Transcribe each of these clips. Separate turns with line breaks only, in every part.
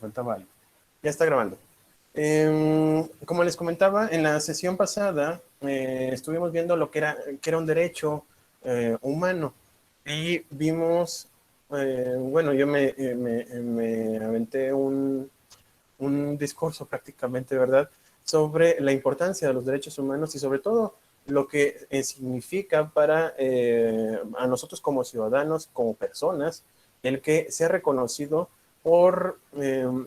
faltaba algo. Ya está grabando. Como les comentaba, en la sesión pasada estuvimos viendo lo que era un derecho humano y vimos, bueno, yo me aventé un discurso prácticamente, ¿verdad?, sobre la importancia de los derechos humanos y sobre todo lo que significa para a nosotros como ciudadanos, como personas, el que sea reconocido por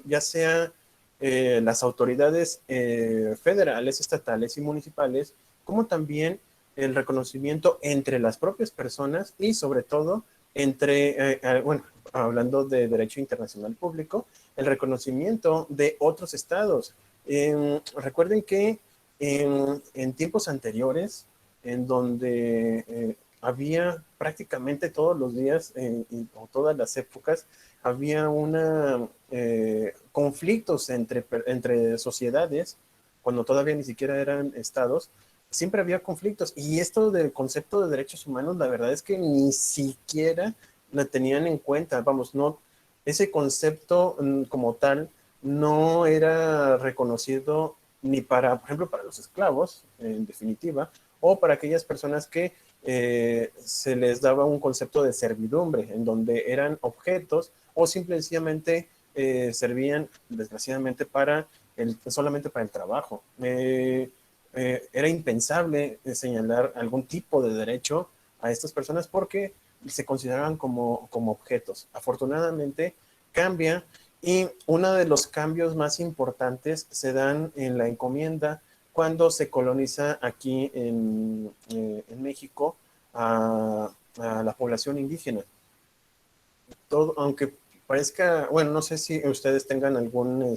ya sea las autoridades federales, estatales y municipales, como también el reconocimiento entre las propias personas y sobre todo entre, bueno, hablando de derecho internacional público, el reconocimiento de otros estados. Recuerden que en tiempos anteriores, en donde había prácticamente todos los días o todas las épocas, había conflictos entre sociedades, cuando todavía ni siquiera eran estados, siempre había conflictos. Y esto del concepto de derechos humanos, la verdad es que ni siquiera la tenían en cuenta. Vamos, no, ese concepto como tal no era reconocido ni para, por ejemplo, para los esclavos, en definitiva, o para aquellas personas que se les daba un concepto de servidumbre, en donde eran objetos o simplemente servían, desgraciadamente, solamente para el trabajo. Era impensable señalar algún tipo de derecho a estas personas porque se consideraban como objetos. Afortunadamente cambia y uno de los cambios más importantes se dan en la encomienda cuando se coloniza aquí en México a la población indígena. Todo, aunque parezca, bueno, no sé si ustedes tengan algún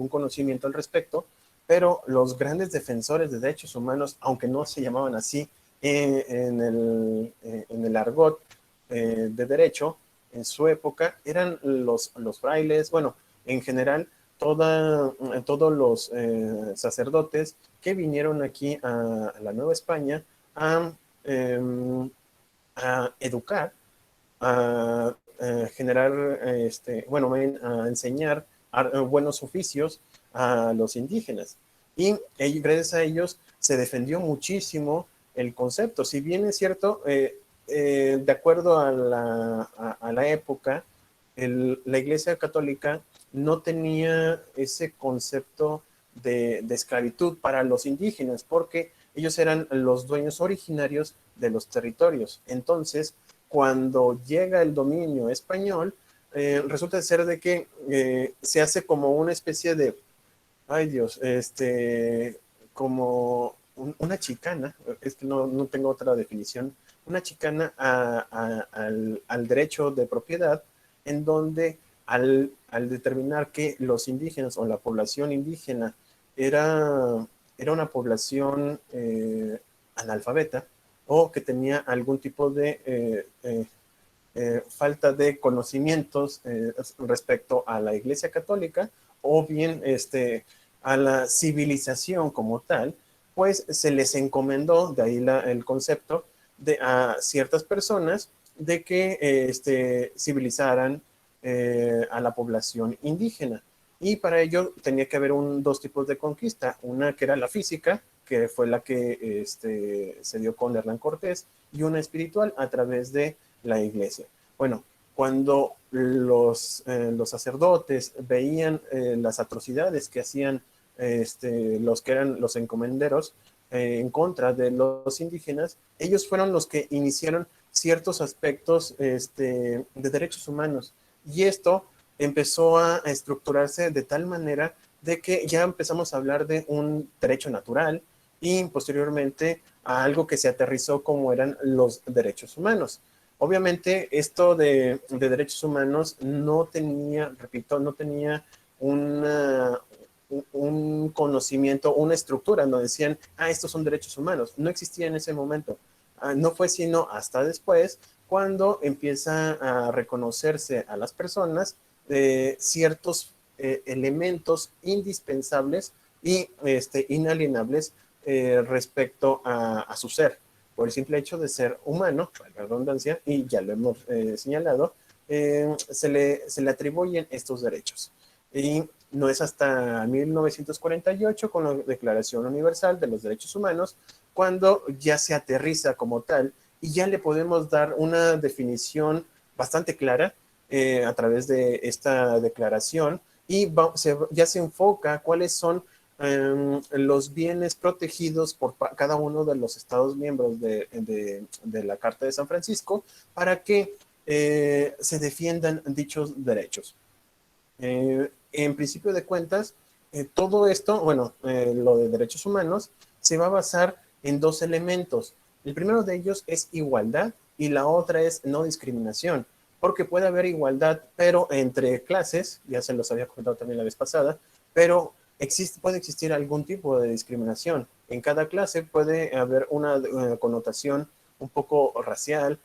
conocimiento al respecto, pero los grandes defensores de derechos humanos, aunque no se llamaban así en el argot de derecho, en su época, eran los frailes, bueno, en general, todos los sacerdotes que vinieron aquí a la Nueva España a, a educar, a generar, bueno, a enseñar buenos oficios a los indígenas. Y gracias a ellos se defendió muchísimo el concepto. Si bien es cierto, de acuerdo a la época, la Iglesia Católica no tenía ese concepto de esclavitud para los indígenas, porque ellos eran los dueños originarios de los territorios. Entonces, cuando llega el dominio español, resulta ser de que se hace como una especie de, ay Dios, como una chicana, es que no tengo otra definición, una chicana al derecho de propiedad, en donde al determinar que los indígenas o la población indígena era una población analfabeta o que tenía algún tipo de falta de conocimientos respecto a la Iglesia Católica o bien a la civilización como tal, pues se les encomendó, de ahí el concepto, a ciertas personas de que civilizaran a la población indígena. Y para ello tenía que haber dos tipos de conquista, una que era la física, que fue la que se dio con Hernán Cortés, y una espiritual a través de la iglesia. Bueno, cuando los sacerdotes veían las atrocidades que hacían los que eran los encomenderos en contra de los indígenas, ellos fueron los que iniciaron ciertos aspectos de derechos humanos. Y esto empezó a estructurarse de tal manera de que ya empezamos a hablar de un derecho natural y posteriormente a algo que se aterrizó como eran los derechos humanos. Obviamente esto de derechos humanos no tenía, repito, no tenía un conocimiento, una estructura, no decían, estos son derechos humanos. No existía en ese momento. No fue sino hasta después cuando empieza a reconocerse a las personas ciertos elementos indispensables y inalienables respecto a su ser, por el simple hecho de ser humano, para la redundancia, y ya lo hemos señalado, se le atribuyen estos derechos. Y no es hasta 1948, con la Declaración Universal de los Derechos Humanos, cuando ya se aterriza como tal y ya le podemos dar una definición bastante clara a través de esta declaración y ya se enfoca cuáles son los bienes protegidos por cada uno de los Estados miembros de la Carta de San Francisco para que se defiendan dichos derechos. En principio de cuentas, todo esto, bueno, lo de derechos humanos, se va a basar en dos elementos. El primero de ellos es igualdad y la otra es no discriminación, porque puede haber igualdad, pero entre clases, ya se los había comentado también la vez pasada, pero puede existir algún tipo de discriminación. En cada clase puede haber una connotación un poco racial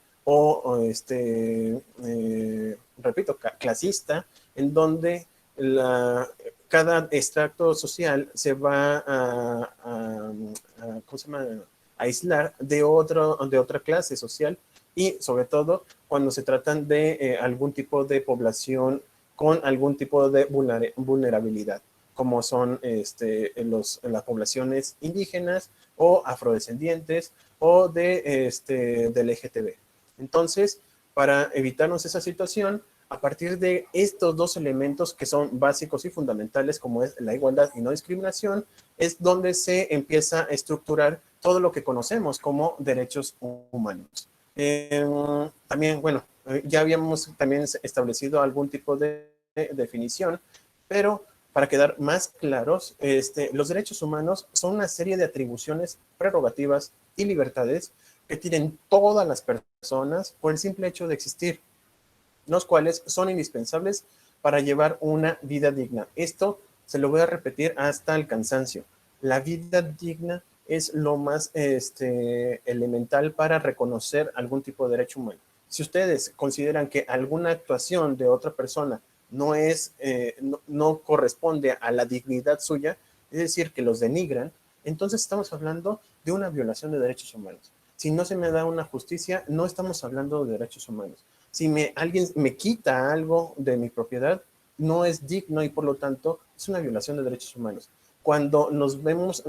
repito, clasista, en donde cada extracto social se va ¿cómo se llama? A aislar de otra clase social y sobre todo cuando se tratan de algún tipo de población con algún tipo de vulnerabilidad, como son las poblaciones indígenas o afrodescendientes o del LGTB. Entonces, para evitarnos esa situación, a partir de estos dos elementos que son básicos y fundamentales, como es la igualdad y no discriminación, es donde se empieza a estructurar todo lo que conocemos como derechos humanos. También, bueno, ya habíamos también establecido algún tipo de definición, pero para quedar más claros, los derechos humanos son una serie de atribuciones, prerrogativas y libertades que tienen todas las personas por el simple hecho de existir, los cuales son indispensables para llevar una vida digna. Esto se lo voy a repetir hasta el cansancio. La vida digna es lo más elemental para reconocer algún tipo de derecho humano. Si ustedes consideran que alguna actuación de otra persona no corresponde a la dignidad suya, es decir, que los denigran, entonces estamos hablando de una violación de derechos humanos. Si no se me da una justicia, no estamos hablando de derechos humanos. Si alguien me quita algo de mi propiedad, no es digno y por lo tanto es una violación de derechos humanos. Cuando nos vemos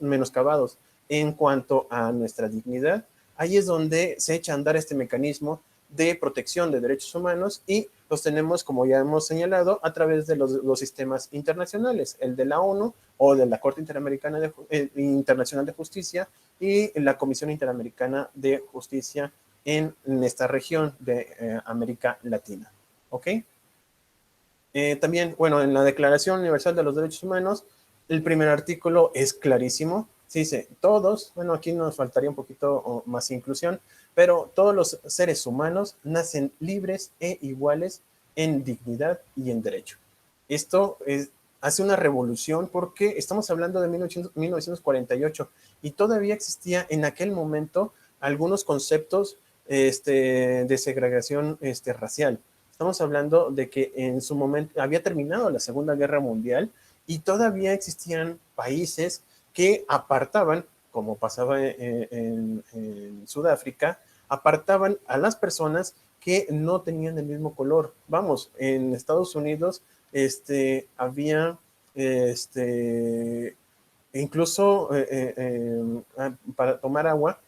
menoscabados en cuanto a nuestra dignidad, ahí es donde se echa a andar este mecanismo de protección de derechos humanos y los tenemos, como ya hemos señalado, a través de los sistemas internacionales, el de la ONU o de la Corte Internacional de Justicia y la Comisión Interamericana de Justicia en esta región de América Latina. ¿Ok? También, bueno, en la Declaración Universal de los Derechos Humanos, el primer artículo es clarísimo. Se dice, todos, bueno, aquí nos faltaría un poquito más inclusión, pero todos los seres humanos nacen libres e iguales en dignidad y en derecho. Esto hace una revolución porque estamos hablando de 1948 y todavía existía en aquel momento algunos conceptos de segregación racial. Estamos hablando de que en su momento había terminado la Segunda Guerra Mundial y todavía existían países que apartaban, como pasaba en Sudáfrica, apartaban a las personas que no tenían el mismo color. Vamos, en Estados Unidos había incluso para tomar agua,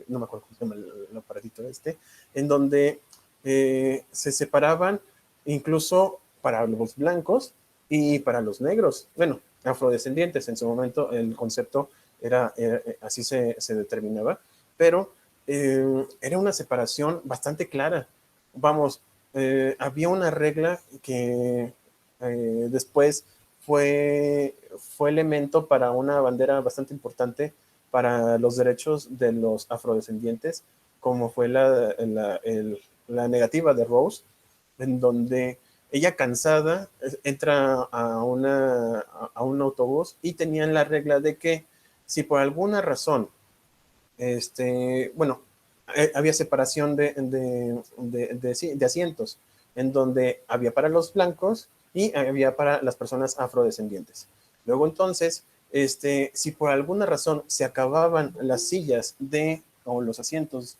no me acuerdo cómo se llama el aparatito en donde se separaban incluso para los blancos y para los negros, bueno, afrodescendientes. En su momento el concepto era así se determinaba, pero era una separación bastante clara. Vamos, había una regla que después fue elemento para una bandera bastante importante para los derechos de los afrodescendientes, como fue la negativa de Rose, en donde ella cansada entra a un autobús y tenían la regla de que si por alguna razón, bueno, había separación de asientos, en donde había para los blancos y había para las personas afrodescendientes. Luego entonces, si por alguna razón se acababan las sillas o los asientos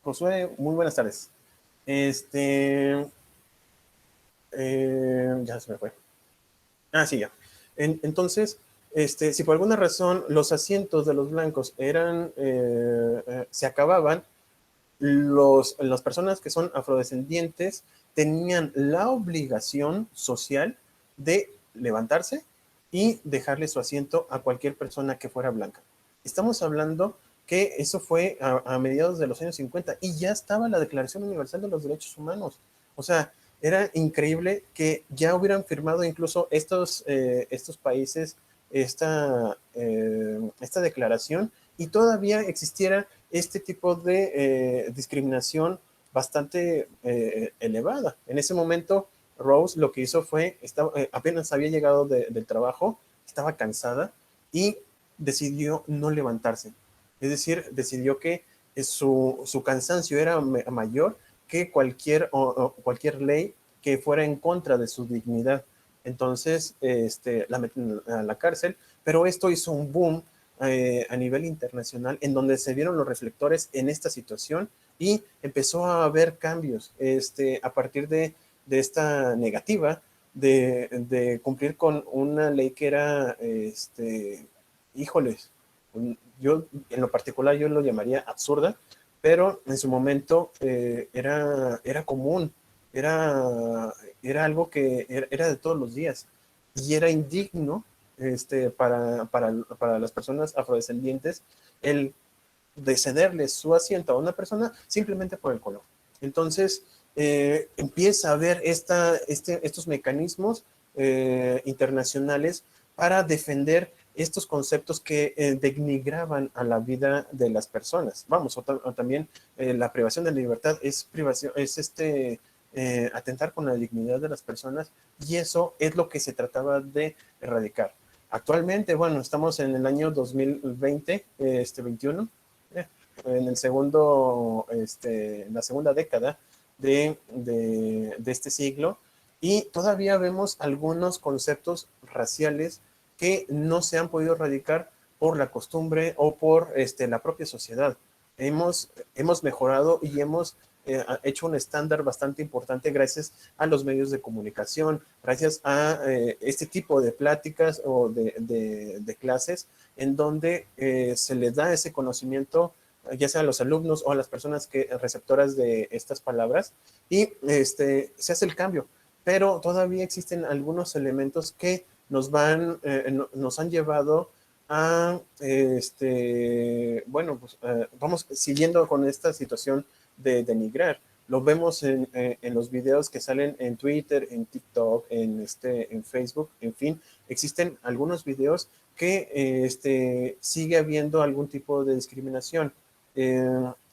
Josué, muy buenas tardes. Ya se me fue. Ah, sí, ya. Entonces, si por alguna razón los asientos de los blancos se acababan, las personas que son afrodescendientes tenían la obligación social de levantarse y dejarle su asiento a cualquier persona que fuera blanca. Estamos hablando que eso fue a mediados de los años 50 y ya estaba la Declaración Universal de los Derechos Humanos. O sea, era increíble que ya hubieran firmado incluso estos países esta declaración y todavía existiera este tipo de discriminación bastante elevada. En ese momento, Rose lo que hizo fue, apenas había llegado del trabajo, estaba cansada y decidió no levantarse. Es decir, decidió que su cansancio era mayor que cualquier ley que fuera en contra de su dignidad. Entonces, la meten a la cárcel, pero esto hizo un boom a nivel internacional en donde se vieron los reflectores en esta situación y empezó a haber cambios a partir de esta negativa de cumplir con una ley que era, híjoles, yo en lo particular yo lo llamaría absurda, pero en su momento era común, era, era algo que era de todos los días y era indigno para las personas afrodescendientes el de cederle su asiento a una persona simplemente por el color. Entonces, empieza a haber estos mecanismos internacionales para defender estos conceptos que denigraban a la vida de las personas. Vamos, o también la privación de la libertad es atentar con la dignidad de las personas y eso es lo que se trataba de erradicar. Actualmente, bueno, estamos en el año 2020, 21, en la segunda década de este siglo y todavía vemos algunos conceptos raciales que no se han podido erradicar por la costumbre o por la propia sociedad. Hemos mejorado y hemos hecho un estándar bastante importante gracias a los medios de comunicación, gracias a este tipo de pláticas o de clases en donde se les da ese conocimiento ya sea a los alumnos o a las personas receptoras de estas palabras, y se hace el cambio. Pero todavía existen algunos elementos que nos han llevado a, bueno, pues vamos siguiendo con esta situación de denigrar. Lo vemos en los videos que salen en Twitter, en TikTok, en Facebook, en fin, existen algunos videos que sigue habiendo algún tipo de discriminación.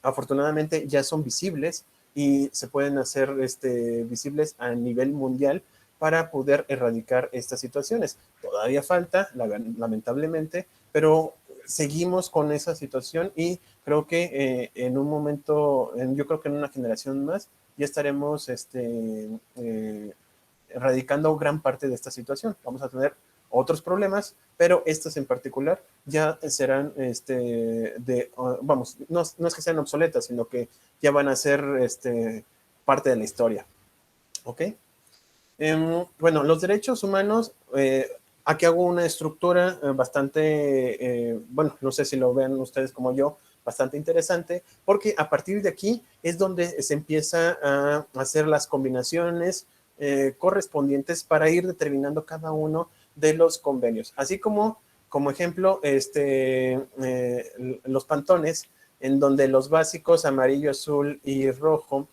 Afortunadamente ya son visibles y se pueden hacer visibles a nivel mundial para poder erradicar estas situaciones. Todavía falta, lamentablemente, pero seguimos con esa situación y creo que en un momento, yo creo que en una generación más, ya estaremos erradicando gran parte de esta situación. Vamos a tener otros problemas, pero estos en particular ya serán, vamos, no es que sean obsoletas, sino que ya van a ser parte de la historia. ¿Ok? Bueno, los derechos humanos, aquí hago una estructura bastante, bueno, no sé si lo ven ustedes como yo, bastante interesante, porque a partir de aquí es donde se empieza a hacer las combinaciones correspondientes para ir determinando cada uno de los convenios. Así como ejemplo, los pantones, en donde los básicos amarillo, azul y rojo,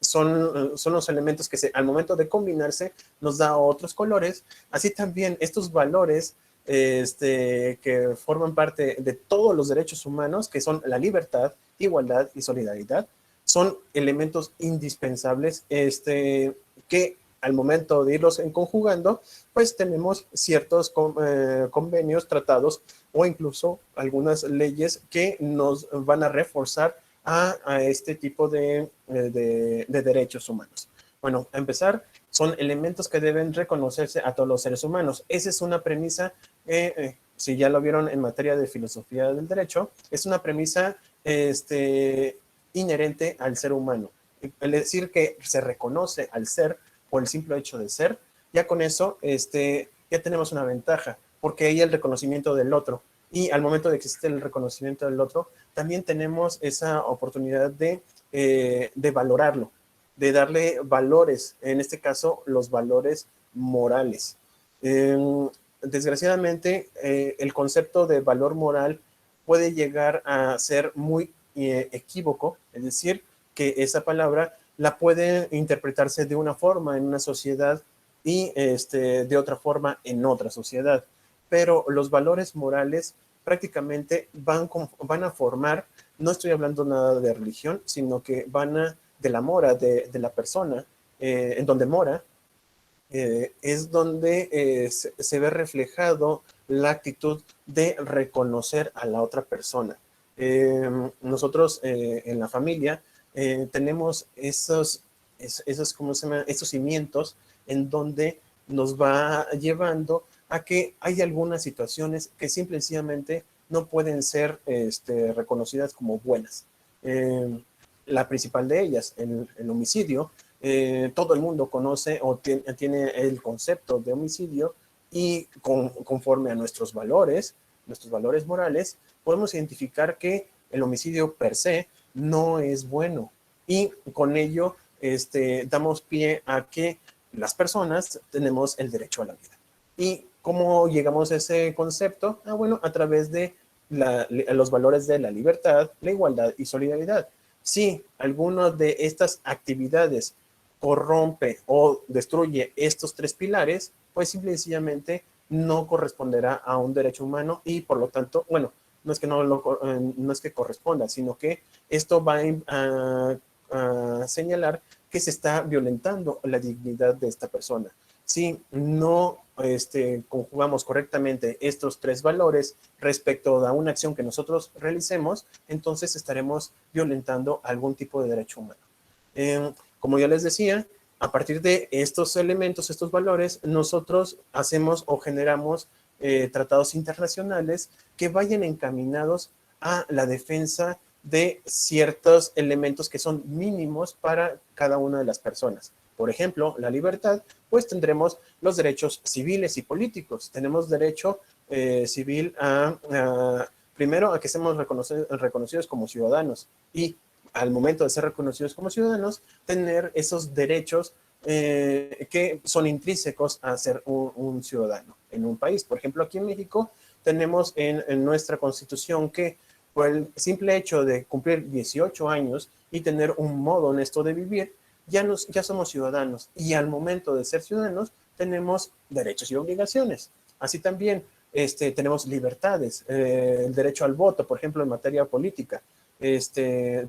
son los elementos que al momento de combinarse nos da otros colores. Así también estos valores que forman parte de todos los derechos humanos, que son la libertad, igualdad y solidaridad, son elementos indispensables que al momento de irlos conjugando, pues tenemos ciertos convenios, tratados o incluso algunas leyes que nos van a reforzar a este tipo de derechos humanos. Bueno, a empezar, son elementos que deben reconocerse a todos los seres humanos. Esa es una premisa, si ya lo vieron en materia de filosofía del derecho, es una premisa inherente al ser humano. El decir que se reconoce al ser por el simple hecho de ser, ya con eso ya tenemos una ventaja, porque hay el reconocimiento del otro. Y al momento de que existe el reconocimiento del otro, también tenemos esa oportunidad de valorarlo, de darle valores, en este caso los valores morales. Desgraciadamente, el concepto de valor moral puede llegar a ser muy equívoco, es decir, que esa palabra la puede interpretarse de una forma en una sociedad y de otra forma en otra sociedad. Pero los valores morales prácticamente van a formar, no estoy hablando nada de religión, sino que de la mora de la persona, en donde mora, es donde se ve reflejado la actitud de reconocer a la otra persona. Nosotros en la familia tenemos ¿cómo se llama? Esos cimientos en donde nos va llevando a que hay algunas situaciones que simplemente no pueden ser reconocidas como buenas. La principal de ellas, el homicidio, todo el mundo conoce o tiene el concepto de homicidio y conforme a nuestros valores morales, podemos identificar que el homicidio per se no es bueno y con ello damos pie a que las personas tenemos el derecho a la vida. ¿Y cómo llegamos a ese concepto? Bueno, a través de los valores de la libertad, la igualdad y solidaridad. Si alguna de estas actividades corrompe o destruye estos tres pilares, pues simple y sencillamente no corresponderá a un derecho humano y por lo tanto, bueno, no es que, no es que corresponda, sino que esto va a señalar que se está violentando la dignidad de esta persona. Si no conjugamos correctamente estos tres valores respecto a una acción que nosotros realicemos, entonces estaremos violentando algún tipo de derecho humano. Como ya les decía, a partir de estos elementos, estos valores, nosotros hacemos o generamos tratados internacionales que vayan encaminados a la defensa de ciertos elementos que son mínimos para cada una de las personas. Por ejemplo, la libertad, pues tendremos los derechos civiles y políticos. Tenemos derecho civil primero a que seamos reconocidos como ciudadanos y al momento de ser reconocidos como ciudadanos, tener esos derechos que son intrínsecos a ser un ciudadano en un país. Por ejemplo, aquí en México tenemos en nuestra Constitución que por el simple hecho de cumplir 18 años y tener un modo honesto de vivir, ya somos ciudadanos. Y al momento de ser ciudadanos, tenemos derechos y obligaciones. Así también tenemos libertades, el derecho al voto, por ejemplo, en materia política,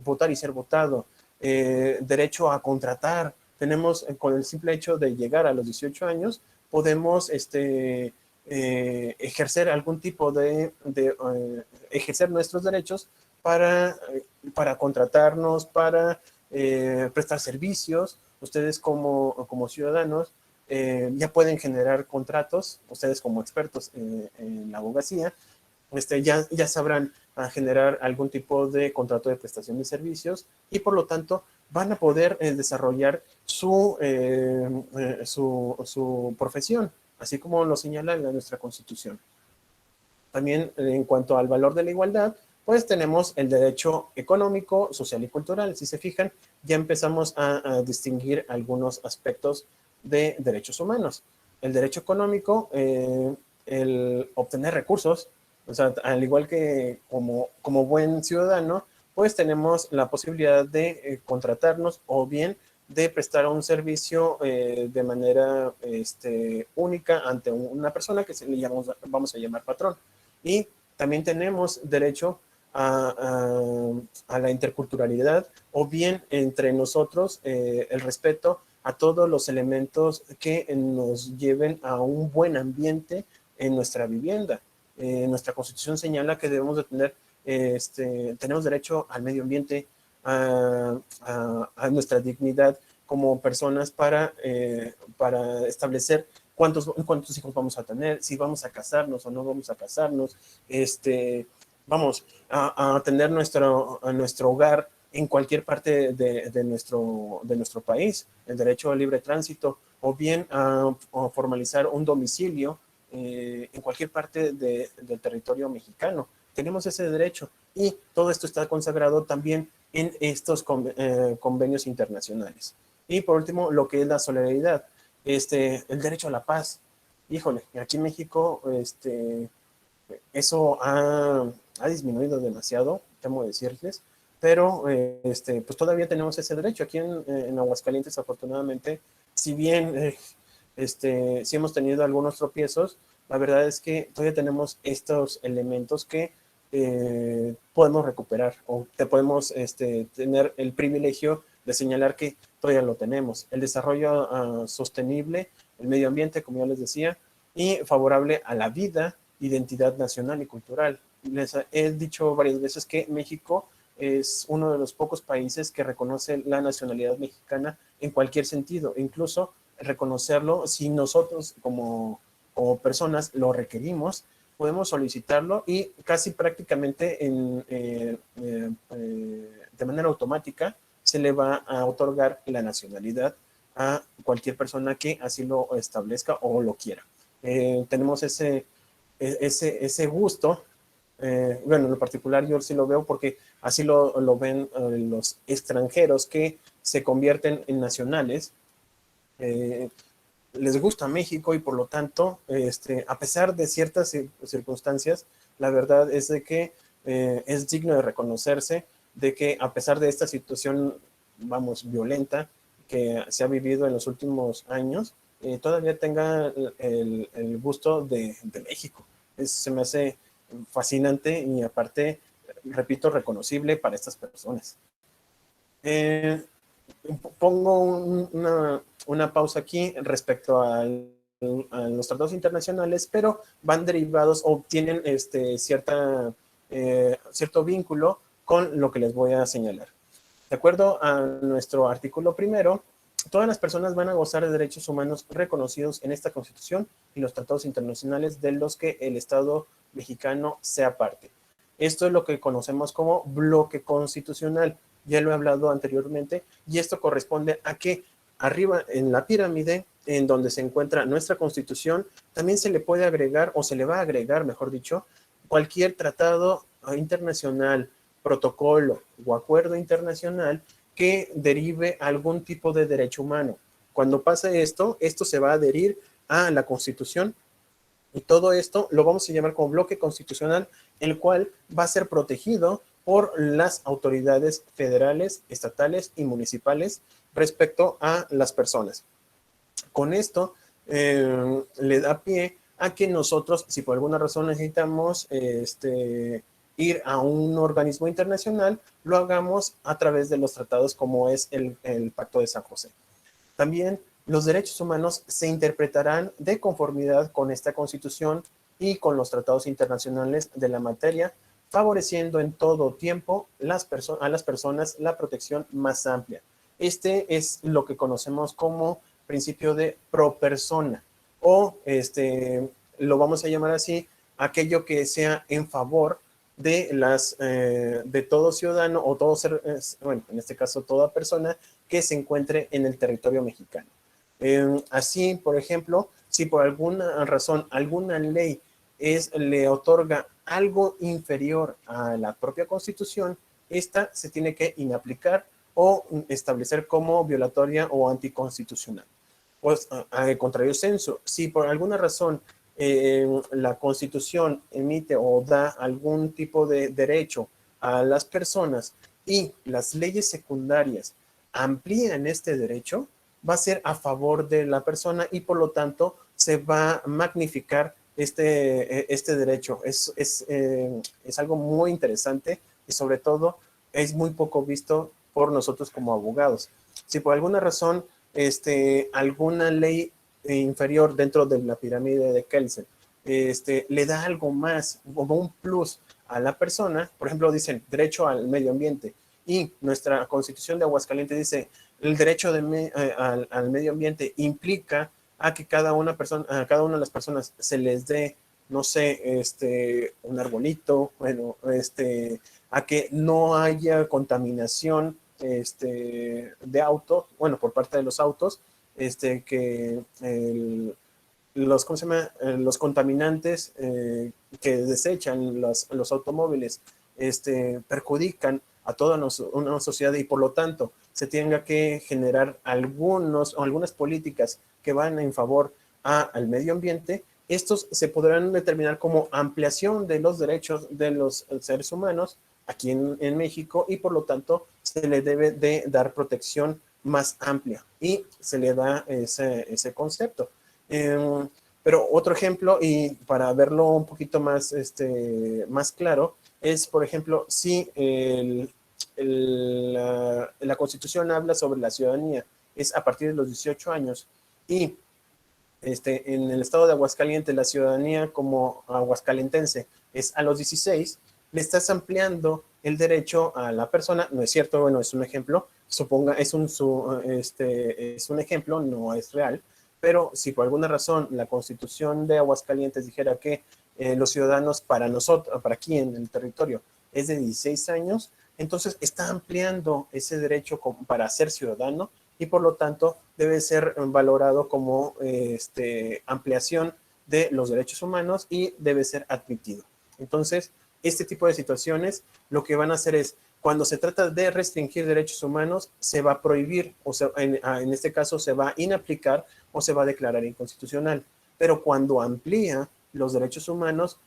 votar y ser votado, derecho a contratar. Tenemos, con el simple hecho de llegar a los 18 años, podemos ejercer algún tipo ejercer nuestros derechos para contratarnos, para prestar servicios. Ustedes como ciudadanos ya pueden generar contratos, ustedes como expertos en la abogacía, ya sabrán generar algún tipo de contrato de prestación de servicios y por lo tanto van a poder desarrollar su profesión, así como lo señala nuestra Constitución. También en cuanto al valor de la igualdad, pues tenemos el derecho económico, social y cultural. Si se fijan, ya empezamos a distinguir algunos aspectos de derechos humanos. El derecho económico, el obtener recursos, o sea, al igual que como buen ciudadano, pues tenemos la posibilidad de contratarnos o bien de prestar un servicio de manera única ante una persona que vamos a llamar patrón. Y también tenemos derecho a la interculturalidad o bien entre nosotros el respeto a todos los elementos que nos lleven a un buen ambiente en nuestra vivienda. Nuestra Constitución señala que debemos de tener, tenemos derecho al medio ambiente, a nuestra dignidad como personas para establecer cuántos hijos vamos a tener, si vamos a casarnos o no vamos a casarnos, vamos, a tener nuestro hogar en cualquier parte de nuestro país, el derecho al libre tránsito, o bien a formalizar un domicilio en cualquier parte del territorio mexicano. Tenemos ese derecho y todo esto está consagrado también en estos convenios internacionales. Y por último, lo que es la solidaridad, el derecho a la paz. Híjole, aquí en México, eso ha disminuido demasiado, temo decirles, pero pues todavía tenemos ese derecho. Aquí en Aguascalientes, afortunadamente, si bien sí hemos tenido algunos tropiezos, la verdad es que todavía tenemos estos elementos que podemos recuperar o te podemos tener el privilegio de señalar que todavía lo tenemos. El desarrollo sostenible, el medio ambiente, como ya les decía, y favorable a la vida, identidad nacional y cultural. Les he dicho varias veces que México es uno de los pocos países que reconoce la nacionalidad mexicana en cualquier sentido, incluso reconocerlo si nosotros como personas lo requerimos, podemos solicitarlo y casi prácticamente de manera automática se le va a otorgar la nacionalidad a cualquier persona que así lo establezca o lo quiera. Tenemos ese gusto. Bueno, en lo particular yo sí lo veo porque así lo ven los extranjeros que se convierten en nacionales. Les gusta México y por lo tanto, a pesar de ciertas circunstancias, la verdad es de que es digno de reconocerse de que a pesar de esta situación, vamos, violenta que se ha vivido en los últimos años, todavía tenga el gusto de México. Se me hace fascinante y aparte, repito, reconocible para estas personas. Eh, Pongo una pausa aquí respecto a los tratados internacionales, pero van derivados o tienen cierto vínculo con lo que les voy a señalar. De acuerdo a nuestro artículo primero, todas las personas van a gozar de derechos humanos reconocidos en esta Constitución y los tratados internacionales de los que el Estado mexicano sea parte. Esto es lo que conocemos como bloque constitucional. Ya lo he hablado anteriormente, y esto corresponde a que arriba en la pirámide, en donde se encuentra nuestra Constitución, también se le puede agregar, o se le va a agregar, mejor dicho, cualquier tratado internacional, protocolo o acuerdo internacional que derive algún tipo de derecho humano. Cuando pase esto, esto se va a adherir a la Constitución y todo esto lo vamos a llamar como bloque constitucional, el cual va a ser protegido por las autoridades federales, estatales y municipales respecto a las personas. Con esto le da pie a que nosotros, si por alguna razón necesitamos ir a un organismo internacional, lo hagamos a través de los tratados como es el Pacto de San José. También los derechos humanos se interpretarán de conformidad con esta Constitución y con los tratados internacionales de la materia, favoreciendo en todo tiempo a las personas la protección más amplia. Este es lo que conocemos como principio de pro persona, o lo vamos a llamar así, aquello que sea en favor de todo ciudadano o todo ser, bueno, en este caso toda persona que se encuentre en el territorio mexicano. Así, por ejemplo, si por alguna razón alguna ley le otorga algo inferior a la propia Constitución, esta se tiene que inaplicar o establecer como violatoria o anticonstitucional. Pues, al contrario sensu, si por alguna razón la Constitución emite o da algún tipo de derecho a las personas y las leyes secundarias amplían este derecho, va a ser a favor de la persona y por lo tanto se va a magnificar este derecho. Es algo muy interesante y sobre todo es muy poco visto por nosotros como abogados. Si por alguna razón alguna ley inferior dentro de la pirámide de Kelsen le da algo más, como un plus a la persona, por ejemplo, dicen derecho al medio ambiente, y nuestra Constitución de Aguascalientes dice el derecho al medio ambiente implica a que a cada una de las personas se les dé no sé, un arbolito, bueno, a que no haya contaminación de autos, bueno, por parte de los autos, que ¿cómo se llama? Los contaminantes que desechan los automóviles perjudican a toda una sociedad y por lo tanto se tenga que generar algunas políticas que van en favor al medio ambiente, estos se podrán determinar como ampliación de los derechos de los seres humanos aquí en México y por lo tanto se le debe de dar protección más amplia y se le da ese concepto. Pero otro ejemplo, y para verlo un poquito más claro, es, por ejemplo, si la Constitución habla sobre la ciudadanía, es a partir de los 18 años, y en el estado de Aguascalientes, la ciudadanía como aguascalentense es a los 16, le estás ampliando el derecho a la persona, no es cierto, bueno, es un ejemplo, suponga, es un ejemplo, no es real, pero si por alguna razón la Constitución de Aguascalientes dijera que los ciudadanos para nosotros, para aquí en el territorio, es de 16 años, entonces está ampliando ese derecho para ser ciudadano y por lo tanto debe ser valorado como ampliación de los derechos humanos y debe ser admitido. Entonces, este tipo de situaciones lo que van a hacer es, cuando se trata de restringir derechos humanos, se va a prohibir, o sea, en este caso se va a inaplicar o se va a declarar inconstitucional. Pero cuando amplía los derechos humanos,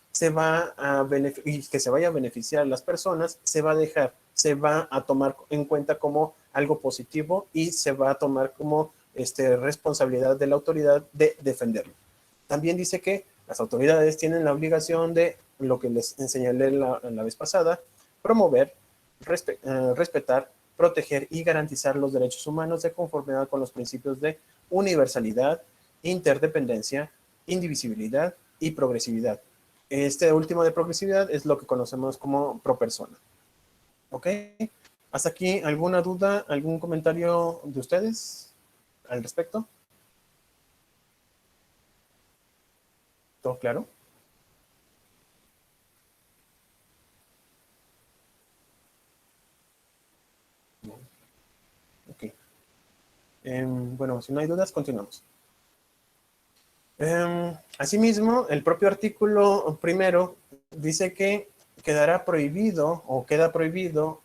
y que se vaya a beneficiar a las personas, se va a tomar en cuenta como algo positivo y se va a tomar como responsabilidad de la autoridad de defenderlo. También dice que las autoridades tienen la obligación de, lo que les enseñé la vez pasada, promover, respetar, proteger y garantizar los derechos humanos de conformidad con los principios de universalidad, interdependencia, indivisibilidad y progresividad. Este último de progresividad es lo que conocemos como pro persona. ¿Ok? ¿Hasta aquí alguna duda, algún comentario de ustedes al respecto? ¿Todo claro? Ok. Bueno, si no hay dudas, continuamos. Asimismo, el propio artículo primero dice que quedará prohibido o queda prohibido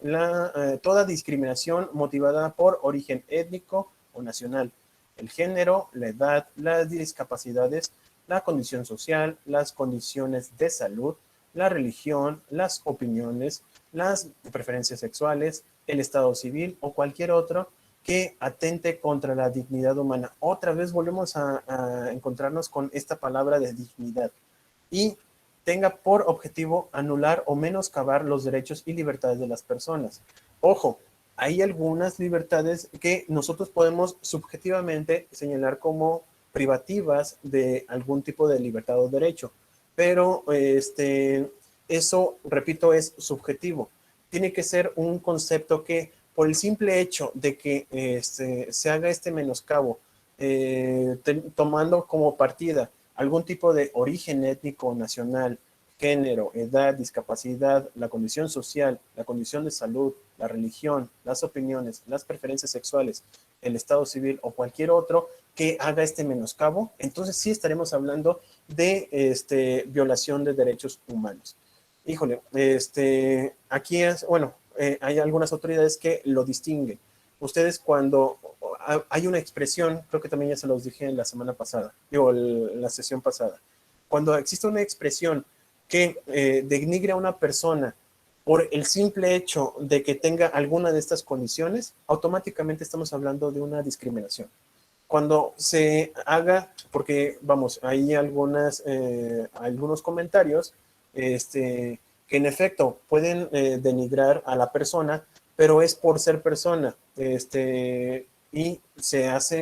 toda discriminación motivada por origen étnico o nacional, el género, la edad, las discapacidades, la condición social, las condiciones de salud, la religión, las opiniones, las preferencias sexuales, el estado civil o cualquier otro que atente contra la dignidad humana. Otra vez volvemos a encontrarnos con esta palabra de dignidad y tenga por objetivo anular o menoscabar los derechos y libertades de las personas. Ojo, hay algunas libertades que nosotros podemos subjetivamente señalar como privativas de algún tipo de libertad o derecho, pero eso, repito, es subjetivo. Tiene que ser un concepto que por el simple hecho de que se haga este menoscabo, tomando como partida algún tipo de origen étnico, nacional, género, edad, discapacidad, la condición social, la condición de salud, la religión, las opiniones, las preferencias sexuales, el estado civil o cualquier otro que haga este menoscabo, entonces sí estaremos hablando de violación de derechos humanos. Híjole, aquí es, bueno, hay algunas autoridades que lo distinguen. Ustedes cuando hay una expresión, creo que también ya se los dije la semana pasada, digo, la sesión pasada, cuando existe una expresión que denigre a una persona por el simple hecho de que tenga alguna de estas condiciones, automáticamente estamos hablando de una discriminación. Cuando se haga, porque vamos, hay algunos comentarios que en efecto pueden denigrar a la persona, pero es por ser persona. Y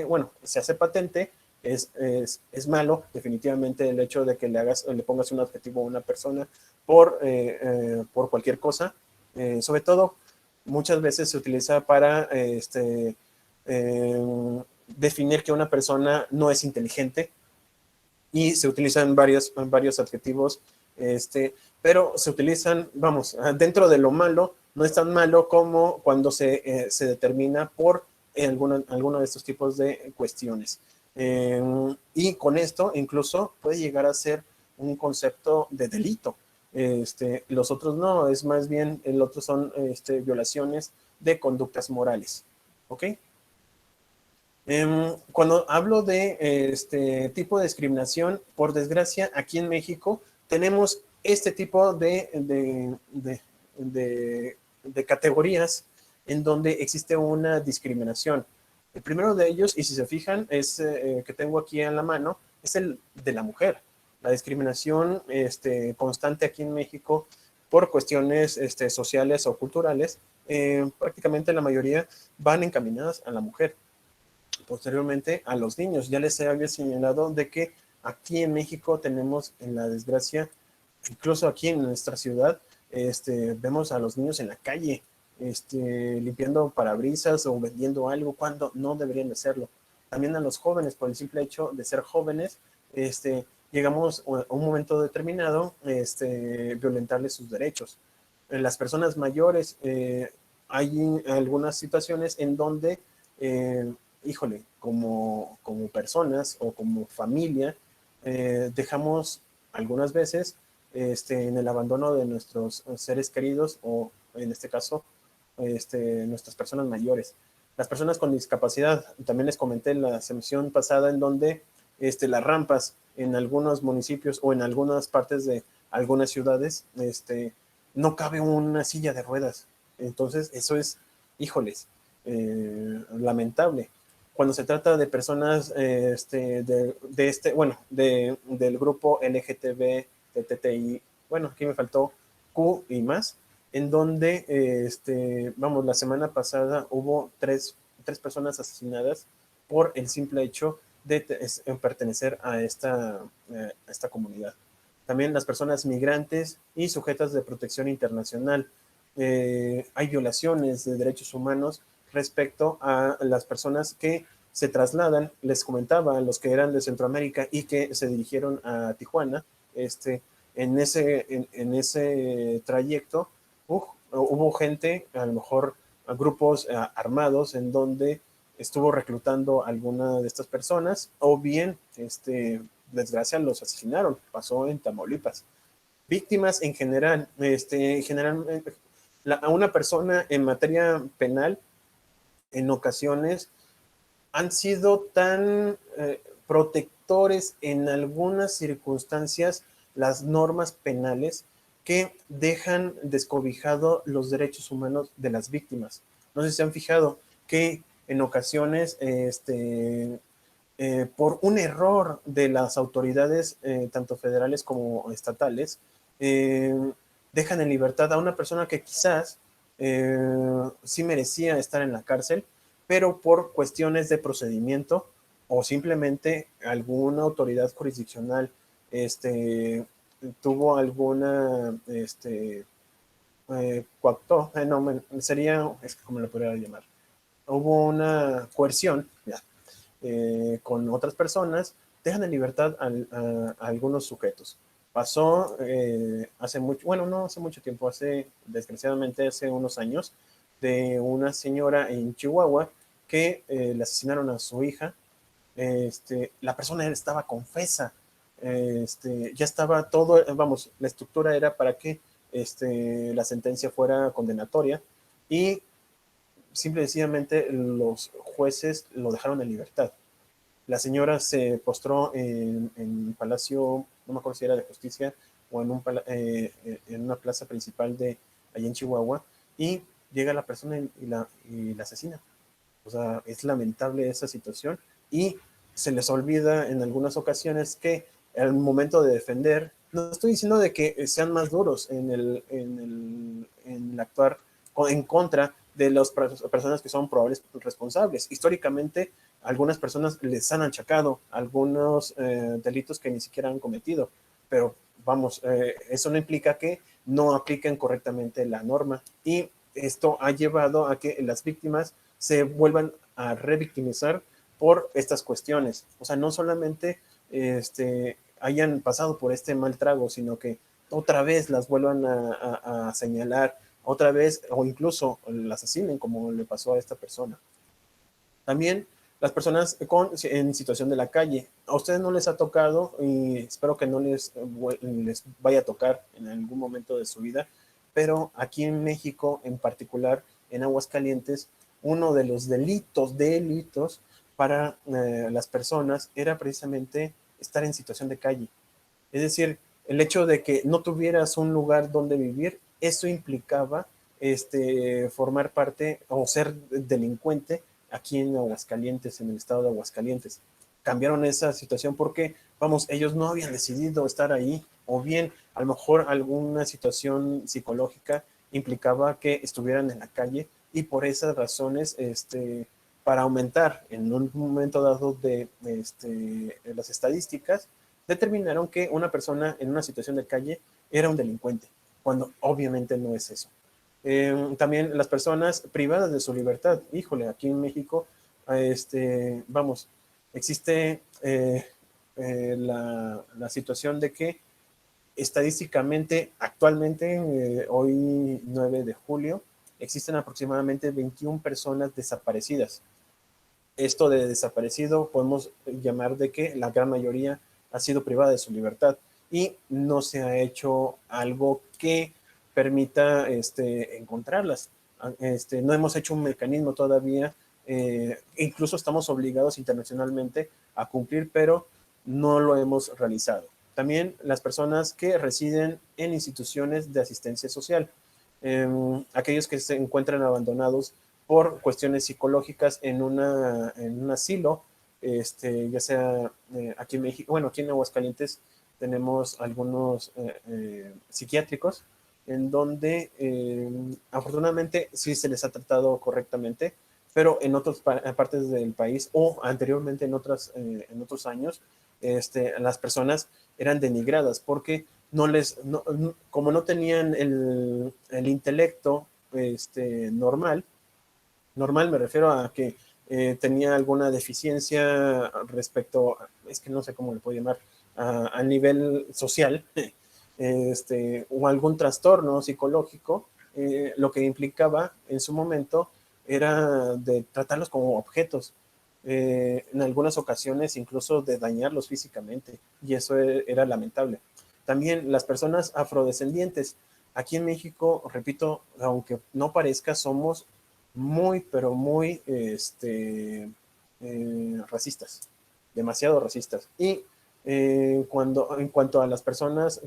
bueno, se hace patente, es malo, definitivamente, el hecho de que le pongas un adjetivo a una persona por cualquier cosa. Sobre todo, muchas veces se utiliza para definir que una persona no es inteligente y se utilizan varios adjetivos, pero se utilizan, vamos, dentro de lo malo, no es tan malo como cuando se determina por alguno de estos tipos de cuestiones. Y con esto incluso puede llegar a ser un concepto de delito. Los otros no, es más bien, el otro son violaciones de conductas morales. ¿Ok? Cuando hablo de este tipo de discriminación, por desgracia, aquí en México tenemos este tipo de categorías en donde existe una discriminación. El primero de ellos, y si se fijan, es que tengo aquí en la mano, es el de la mujer. La discriminación constante aquí en México por cuestiones sociales o culturales, prácticamente la mayoría van encaminadas a la mujer. Posteriormente a los niños. Ya les había señalado de que aquí en México tenemos, en la desgracia, incluso aquí en nuestra ciudad, vemos a los niños en la calle, limpiando parabrisas o vendiendo algo cuando no deberían de hacerlo. También a los jóvenes, por el simple hecho de ser jóvenes, llegamos a un momento determinado, violentarles sus derechos. En las personas mayores, hay algunas situaciones en donde híjole, como personas o como familia, dejamos algunas veces en el abandono de nuestros seres queridos o en este caso, nuestras personas mayores. Las personas con discapacidad, también les comenté en la sesión pasada en donde las rampas en algunos municipios o en algunas partes de algunas ciudades, no cabe una silla de ruedas. Entonces, eso es, híjoles, lamentable cuando se trata de personas del grupo LGTB, de TTI, bueno, aquí me faltó Q y más, en donde, vamos, la semana pasada hubo tres personas asesinadas por el simple hecho de pertenecer a esta comunidad. También las personas migrantes y sujetas de protección internacional. Hay violaciones de derechos humanos respecto a las personas que se trasladan, les comentaba, los que eran de Centroamérica y que se dirigieron a Tijuana, en ese trayecto hubo gente, a lo mejor a grupos armados en donde estuvo reclutando a alguna de estas personas o bien, desgracia, los asesinaron, pasó en Tamaulipas. Víctimas en general, generalmente, a una persona en materia penal, en ocasiones, han sido tan protectores en algunas circunstancias las normas penales que dejan descobijado los derechos humanos de las víctimas. No sé si se han fijado que en ocasiones, por un error de las autoridades, tanto federales como estatales, dejan en libertad a una persona que quizás sí merecía estar en la cárcel, pero por cuestiones de procedimiento o simplemente alguna autoridad jurisdiccional tuvo alguna, coactó, no, sería, es como lo podría llamar, hubo una coerción, ya, con otras personas, dejan en libertad a algunos sujetos. Pasó hace mucho, bueno, no hace mucho tiempo, desgraciadamente hace unos años, de una señora en Chihuahua que le asesinaron a su hija. La persona estaba confesa, ya estaba todo, vamos, la estructura era para que la sentencia fuera condenatoria y simple y sencillamente los jueces lo dejaron en libertad. La señora se postró en Palacio, no me acuerdo si era de Justicia o en una plaza principal de allá en Chihuahua, y llega la persona y la asesina. O sea, es lamentable esa situación y se les olvida en algunas ocasiones que al momento de defender, no estoy diciendo de que sean más duros en actuar en contra de las personas que son probables responsables. Históricamente, algunas personas les han achacado algunos delitos que ni siquiera han cometido, pero vamos, eso no implica que no apliquen correctamente la norma y esto ha llevado a que las víctimas se vuelvan a revictimizar por estas cuestiones. O sea, no solamente hayan pasado por este mal trago, sino que otra vez las vuelvan a señalar, otra vez, o incluso las asesinen, como le pasó a esta persona. También las personas en situación de la calle. A ustedes no les ha tocado, y espero que no les vaya a tocar en algún momento de su vida, pero aquí en México, en particular en Aguascalientes, uno de los delitos para las personas era precisamente estar en situación de calle. Es decir, el hecho de que no tuvieras un lugar donde vivir, eso implicaba formar parte o ser delincuente aquí en Aguascalientes, en el estado de Aguascalientes. Cambiaron esa situación porque, vamos, ellos no habían decidido estar ahí, o bien a lo mejor alguna situación psicológica implicaba que estuvieran en la calle, y por esas razones, para aumentar en un momento dado de las estadísticas, determinaron que una persona en una situación de calle era un delincuente, cuando obviamente no es eso. También las personas privadas de su libertad. Híjole, aquí en México, vamos, existe la situación de que estadísticamente, actualmente, hoy 9 de julio, existen aproximadamente 21 personas desaparecidas. Esto de desaparecido podemos llamar de que la gran mayoría ha sido privada de su libertad y no se ha hecho algo que permita encontrarlas. No hemos hecho un mecanismo todavía, incluso estamos obligados internacionalmente a cumplir, pero no lo hemos realizado. También las personas que residen en instituciones de asistencia social, aquellos que se encuentran abandonados por cuestiones psicológicas en un asilo, ya sea aquí en México, bueno, aquí en Aguascalientes tenemos algunos psiquiátricos en donde afortunadamente sí se les ha tratado correctamente, pero en otras partes del país o anteriormente en otros años, las personas eran denigradas porque como no tenían el intelecto normal. Normal me refiero a que tenía alguna deficiencia respecto, es que no sé cómo le puedo llamar, a nivel social, o algún trastorno psicológico, lo que implicaba en su momento era de tratarlos como objetos, en algunas ocasiones incluso de dañarlos físicamente, y eso era lamentable. También las personas afrodescendientes. Aquí en México, repito, aunque no parezca, somos muy, pero muy racistas, demasiado racistas. Y en cuanto a las personas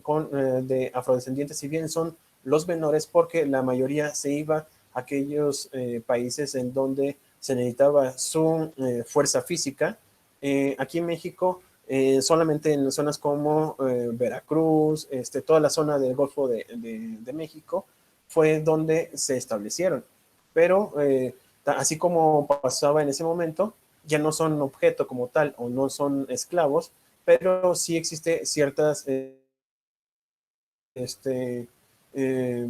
de afrodescendientes, si bien son los menores, porque la mayoría se iba a aquellos países en donde se necesitaba su fuerza física, aquí en México, solamente en zonas como Veracruz, toda la zona del Golfo de México, fue donde se establecieron. Pero así como pasaba en ese momento, ya no son objeto como tal o no son esclavos, pero sí existe ciertas este, eh,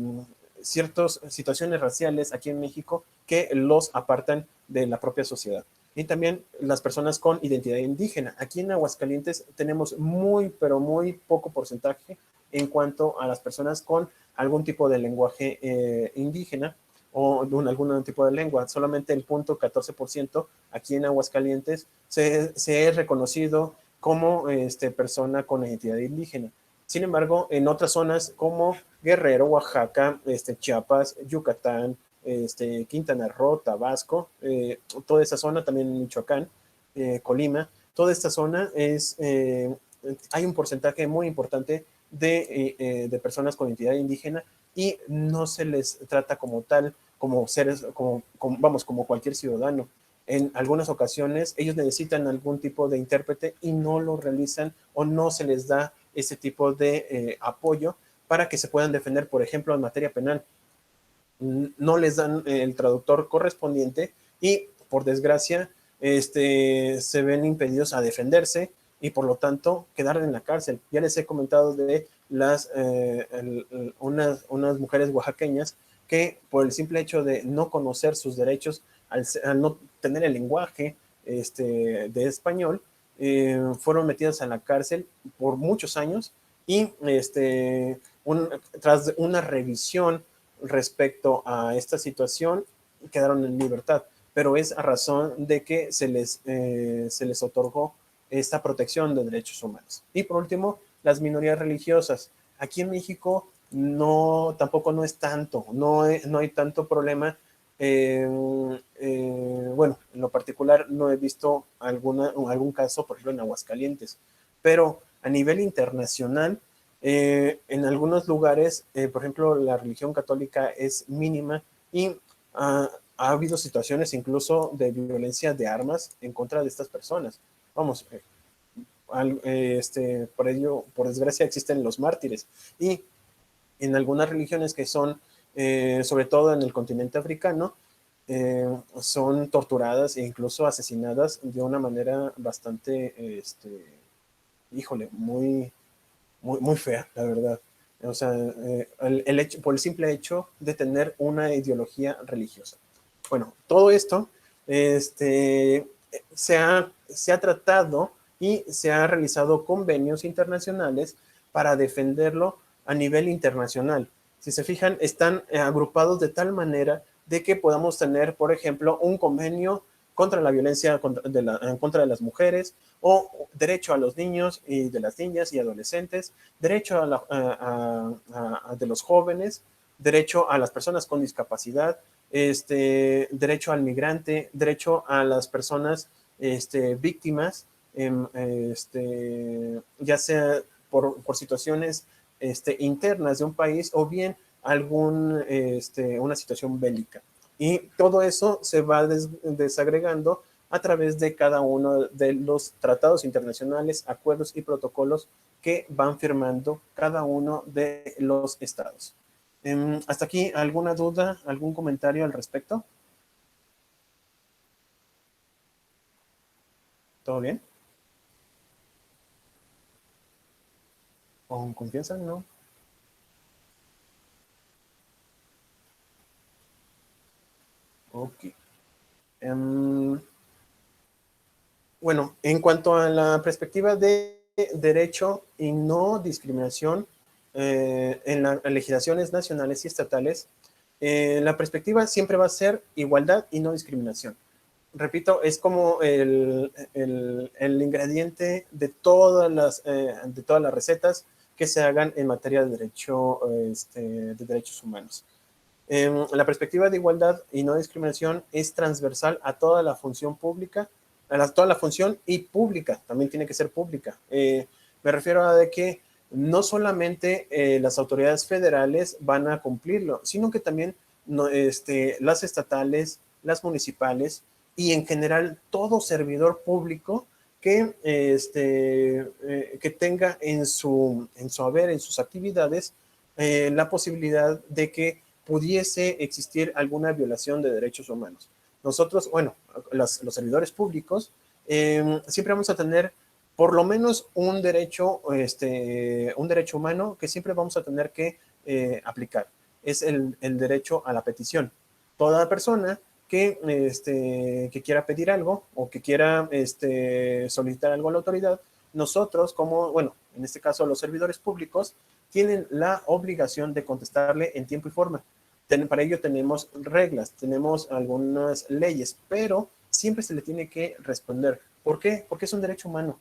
ciertas situaciones raciales aquí en México que los apartan de la propia sociedad. Y también las personas con identidad indígena. Aquí en Aguascalientes tenemos muy, pero muy poco porcentaje en cuanto a las personas con algún tipo de lenguaje indígena o de algún tipo de lengua. Solamente el 0.14% aquí en Aguascalientes se es reconocido como persona con identidad indígena. Sin embargo, en otras zonas como Guerrero, Oaxaca, Chiapas, Yucatán, Quintana Roo, Tabasco, toda esa zona, también Michoacán, Colima, toda esta zona hay un porcentaje muy importante de personas con identidad indígena y no se les trata como tal, como seres, vamos, como cualquier ciudadano. En algunas ocasiones ellos necesitan algún tipo de intérprete y no lo realizan o no se les da ese tipo de apoyo para que se puedan defender, por ejemplo, en materia penal. No les dan el traductor correspondiente y, por desgracia, se ven impedidos a defenderse y, por lo tanto, quedar en la cárcel. Ya les he comentado de unas mujeres oaxaqueñas que, por el simple hecho de no conocer sus derechos, al no tener el lenguaje de español, fueron metidas a la cárcel por muchos años y tras una revisión respecto a esta situación quedaron en libertad, pero es a razón de que se les otorgó esta protección de derechos humanos. Y por último, las minorías religiosas. Aquí en México tampoco no es tanto, no hay tanto problema. Bueno, en lo particular no he visto algún caso, por ejemplo, en Aguascalientes, pero a nivel internacional, en algunos lugares, por ejemplo, la religión católica es mínima y ha habido situaciones incluso de violencia de armas en contra de estas personas. Vamos, por ello, por desgracia, existen los mártires. Y en algunas religiones que son, sobre todo en el continente africano, son torturadas e incluso asesinadas de una manera bastante, híjole, muy fea, la verdad. O sea, por el simple hecho de tener una ideología religiosa. Bueno, todo esto se ha tratado y se ha realizado convenios internacionales para defenderlo a nivel internacional. Si se fijan, están agrupados de tal manera de que podamos tener, por ejemplo, un convenio contra la violencia en contra de las mujeres, o derecho a los niños y de las niñas y adolescentes, derecho de los jóvenes, derecho a las personas con discapacidad, derecho al migrante, derecho a las personas víctimas, ya sea por situaciones internas de un país o bien una situación bélica. Y todo eso se va desagregando a través de cada uno de los tratados internacionales, acuerdos y protocolos que van firmando cada uno de los estados. ¿Hasta aquí alguna duda, algún comentario al respecto? ¿Todo bien? ¿Con confianza? ¿No? Ok. Um, Bueno, en cuanto a la perspectiva de derecho y no discriminación en las legislaciones nacionales y estatales, la perspectiva siempre va a ser igualdad y no discriminación. Repito, es como el ingrediente de todas las recetas que se hagan en materia de de derechos humanos. La perspectiva de igualdad y no discriminación es transversal a toda la función pública, toda la función y pública, también tiene que ser pública. Me refiero a de que no solamente las autoridades federales van a cumplirlo, sino que también no, las estatales, las municipales y en general todo servidor público que tenga en su haber, en sus actividades, la posibilidad de que pudiese existir alguna violación de derechos humanos. Nosotros, bueno, los servidores públicos, siempre vamos a tener por lo menos un derecho humano que siempre vamos a tener que aplicar. Es el derecho a la petición. Toda persona que quiera pedir algo o que quiera solicitar algo a la autoridad, nosotros como, bueno, en este caso los servidores públicos, tienen la obligación de contestarle en tiempo y forma. Para ello tenemos reglas, tenemos algunas leyes, pero siempre se le tiene que responder. ¿Por qué? Porque es un derecho humano.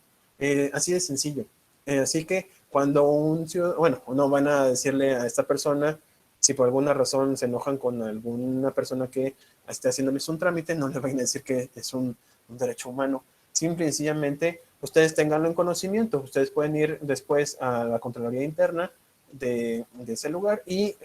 Así de sencillo. Así que cuando un ciudadano, bueno, no van a decirle a esta persona, si por alguna razón se enojan con alguna persona que esté haciéndoles un trámite, no le vayan a decir que es un derecho humano. Simple y sencillamente, ustedes tenganlo en conocimiento. Ustedes pueden ir después a la Contraloría Interna de ese lugar y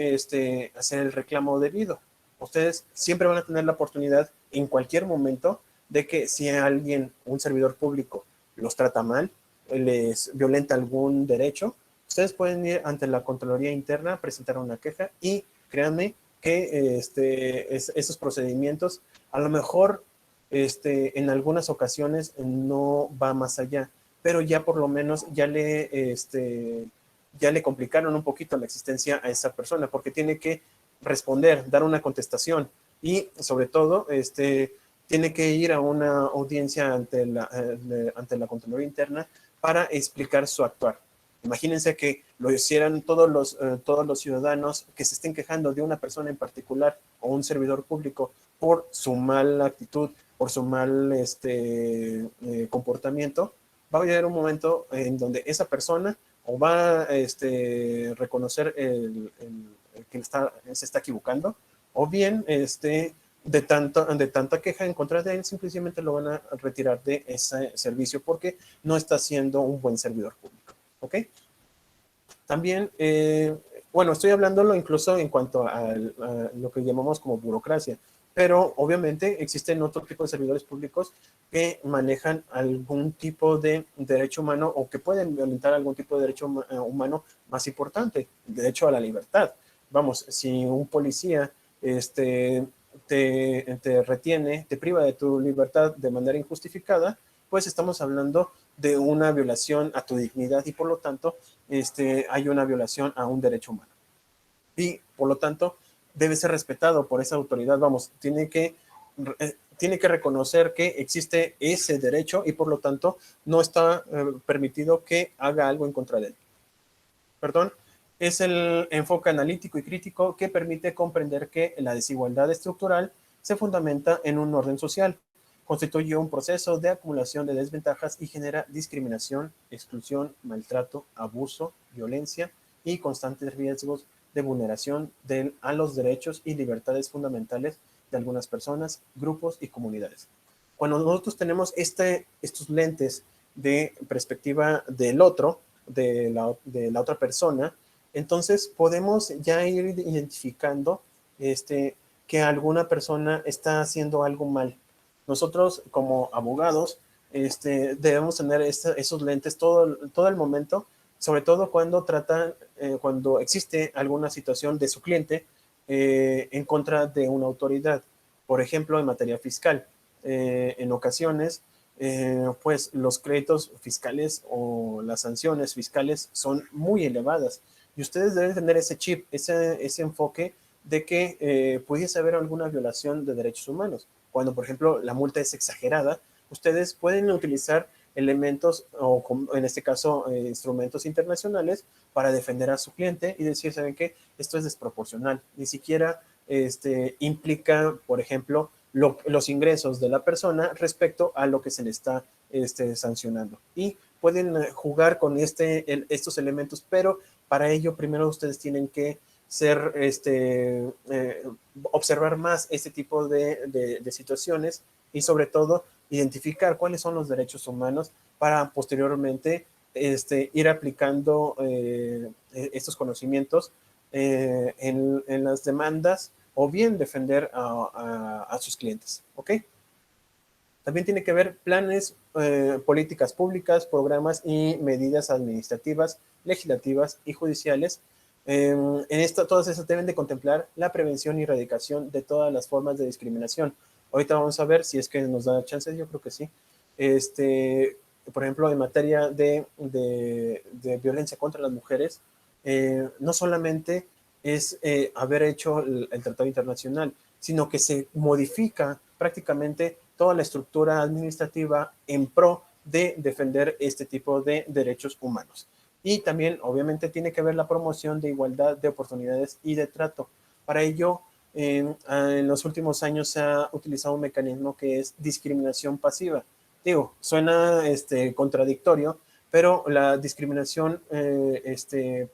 hacer el reclamo debido. Ustedes siempre van a tener la oportunidad en cualquier momento de que si alguien, un servidor público, los trata mal, les violenta algún derecho, ustedes pueden ir ante la Contraloría Interna, presentar una queja y créanme que esos procedimientos a lo mejor en algunas ocasiones no va más allá, pero ya por lo menos ya le complicaron un poquito la existencia a esa persona porque tiene que responder, dar una contestación y sobre todo tiene que ir a una audiencia ante la Contraloría Interna para explicar su actuar. Imagínense que lo hicieran todos los ciudadanos que se estén quejando de una persona en particular o un servidor público por su mala actitud, por su mal comportamiento. Va a llegar un momento en donde esa persona o va a reconocer que se está equivocando, o bien de tanta queja en contra de él, simplemente lo van a retirar de ese servicio porque no está siendo un buen servidor público. ¿Ok? También, bueno, estoy hablándolo incluso en cuanto a lo que llamamos como burocracia, pero obviamente existen otro tipo de servidores públicos que manejan algún tipo de derecho humano o que pueden violentar algún tipo de derecho humano más importante, derecho a la libertad. Vamos, si un policía te retiene, te priva de tu libertad de manera injustificada, pues estamos hablando de una violación a tu dignidad y por lo tanto hay una violación a un derecho humano. Y por lo tanto debe ser respetado por esa autoridad. Vamos, tiene que reconocer que existe ese derecho y por lo tanto no está permitido que haga algo en contra de él. Perdón, es el enfoque analítico y crítico que permite comprender que la desigualdad estructural se fundamenta en un orden social, constituye un proceso de acumulación de desventajas y genera discriminación, exclusión, maltrato, abuso, violencia y constantes riesgos de vulneración a los derechos y libertades fundamentales de algunas personas, grupos y comunidades. Cuando nosotros tenemos estos lentes de perspectiva del otro, de la otra persona, entonces podemos ya ir identificando que alguna persona está haciendo algo mal. Nosotros como abogados debemos tener esos lentes todo el momento, sobre todo cuando existe alguna situación de su cliente en contra de una autoridad. Por ejemplo, en materia fiscal. En ocasiones, pues los créditos fiscales o las sanciones fiscales son muy elevadas y ustedes deben tener ese chip, ese enfoque de que pudiese haber alguna violación de derechos humanos. Cuando, por ejemplo, la multa es exagerada, ustedes pueden utilizar elementos o en este caso instrumentos internacionales para defender a su cliente y decir, ¿saben qué? Esto es desproporcional. Ni siquiera implica, por ejemplo, los ingresos de la persona respecto a lo que se le está sancionando. Y pueden jugar con estos elementos, pero para ello primero ustedes tienen que observar más este tipo de situaciones y sobre todo identificar cuáles son los derechos humanos para posteriormente ir aplicando estos conocimientos en las demandas o bien defender a sus clientes. ¿Ok? También tiene que ver planes, políticas públicas, programas y medidas administrativas, legislativas y judiciales. Todas esas deben de contemplar la prevención y erradicación de todas las formas de discriminación. Ahorita vamos a ver si es que nos da chance, yo creo que sí. Por ejemplo, en materia de violencia contra las mujeres, no solamente es haber hecho el Tratado Internacional, sino que se modifica prácticamente toda la estructura administrativa en pro de defender este tipo de derechos humanos. Y también, obviamente, tiene que ver la promoción de igualdad de oportunidades y de trato. Para ello, en los últimos años se ha utilizado un mecanismo que es discriminación pasiva. Digo, suena contradictorio, pero la discriminación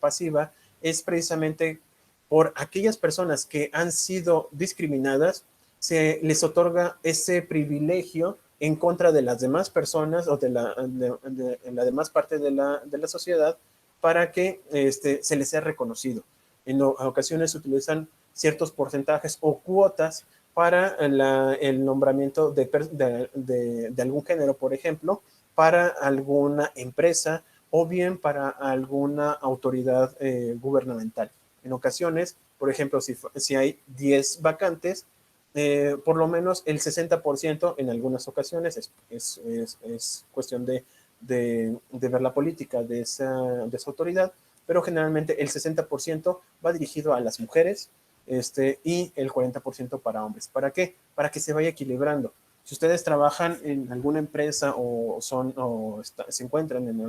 pasiva es precisamente por aquellas personas que han sido discriminadas, se les otorga ese privilegio en contra de las demás personas o de la demás parte de la sociedad para que se les sea reconocido. En ocasiones se utilizan ciertos porcentajes o cuotas para el nombramiento de algún género, por ejemplo, para alguna empresa o bien para alguna autoridad gubernamental. En ocasiones, por ejemplo, si hay 10 vacantes, por lo menos el 60% en algunas ocasiones, es cuestión de ver la política de esa autoridad, pero generalmente el 60% va dirigido a las mujeres y el 40% para hombres. ¿Para qué? Para que se vaya equilibrando. Si ustedes trabajan en alguna empresa se encuentran en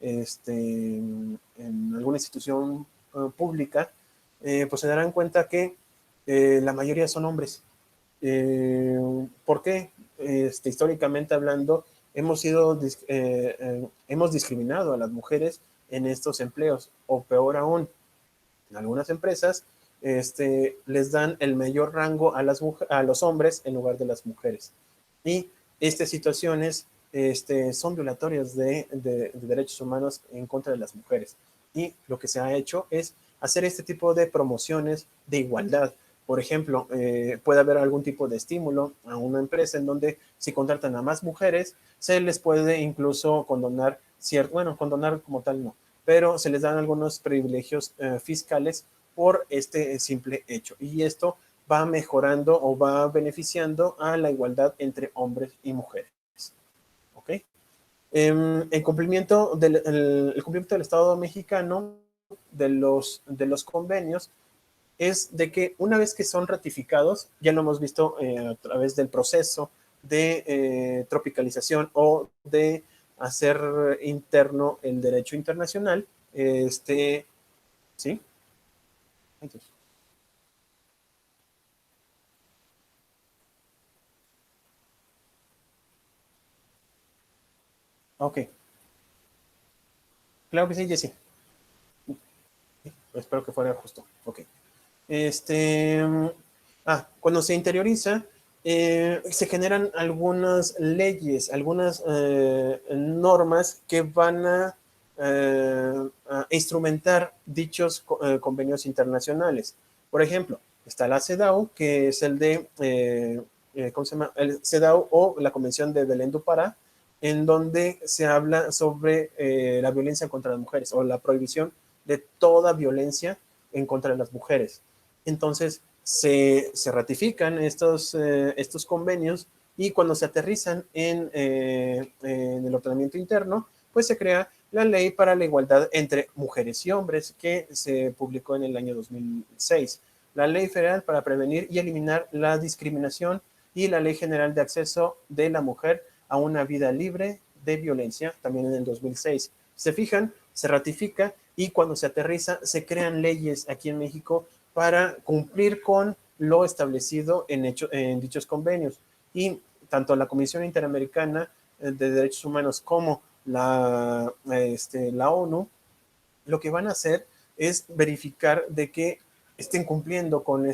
en alguna institución pública, pues se darán cuenta que la mayoría son hombres. ¿Por qué? Históricamente hablando, hemos discriminado a las mujeres en estos empleos, o peor aún, en algunas empresas les dan el mayor rango a los hombres en lugar de las mujeres. Y estas situaciones son violatorias de derechos humanos en contra de las mujeres. Y lo que se ha hecho es hacer este tipo de promociones de igualdad. Por ejemplo, puede haber algún tipo de estímulo a una empresa en donde si contratan a más mujeres, se les puede incluso condonar bueno, condonar como tal no, pero se les dan algunos privilegios fiscales por este simple hecho. Y esto va mejorando o va beneficiando a la igualdad entre hombres y mujeres. ¿Ok? El cumplimiento del Estado mexicano de los convenios es de que una vez que son ratificados, ya lo hemos visto a través del proceso de tropicalización o de hacer interno el derecho internacional, ¿sí? Entonces, ok, claro que sí, Jessy. Espero que fuera justo. Ok. Este, cuando se interioriza, se generan algunas leyes, algunas normas que van a instrumentar dichos convenios internacionales. Por ejemplo, está la CEDAW, que es el de, ¿cómo se llama? El CEDAW o la Convención de Belén do Pará, en donde se habla sobre la violencia contra las mujeres o la prohibición de toda violencia en contra de las mujeres. Entonces, se ratifican estos convenios y cuando se aterrizan en el ordenamiento interno, pues se crea la Ley para la Igualdad entre Mujeres y Hombres, que se publicó en el año 2006, la Ley Federal para Prevenir y Eliminar la Discriminación y la Ley General de Acceso de la Mujer a una Vida Libre de Violencia, también en el 2006. Se fijan, se ratifica y cuando se aterriza se crean leyes aquí en México para cumplir con lo establecido en dichos convenios. Y tanto la Comisión Interamericana de Derechos Humanos como la ONU, lo que van a hacer es verificar de que estén cumpliendo con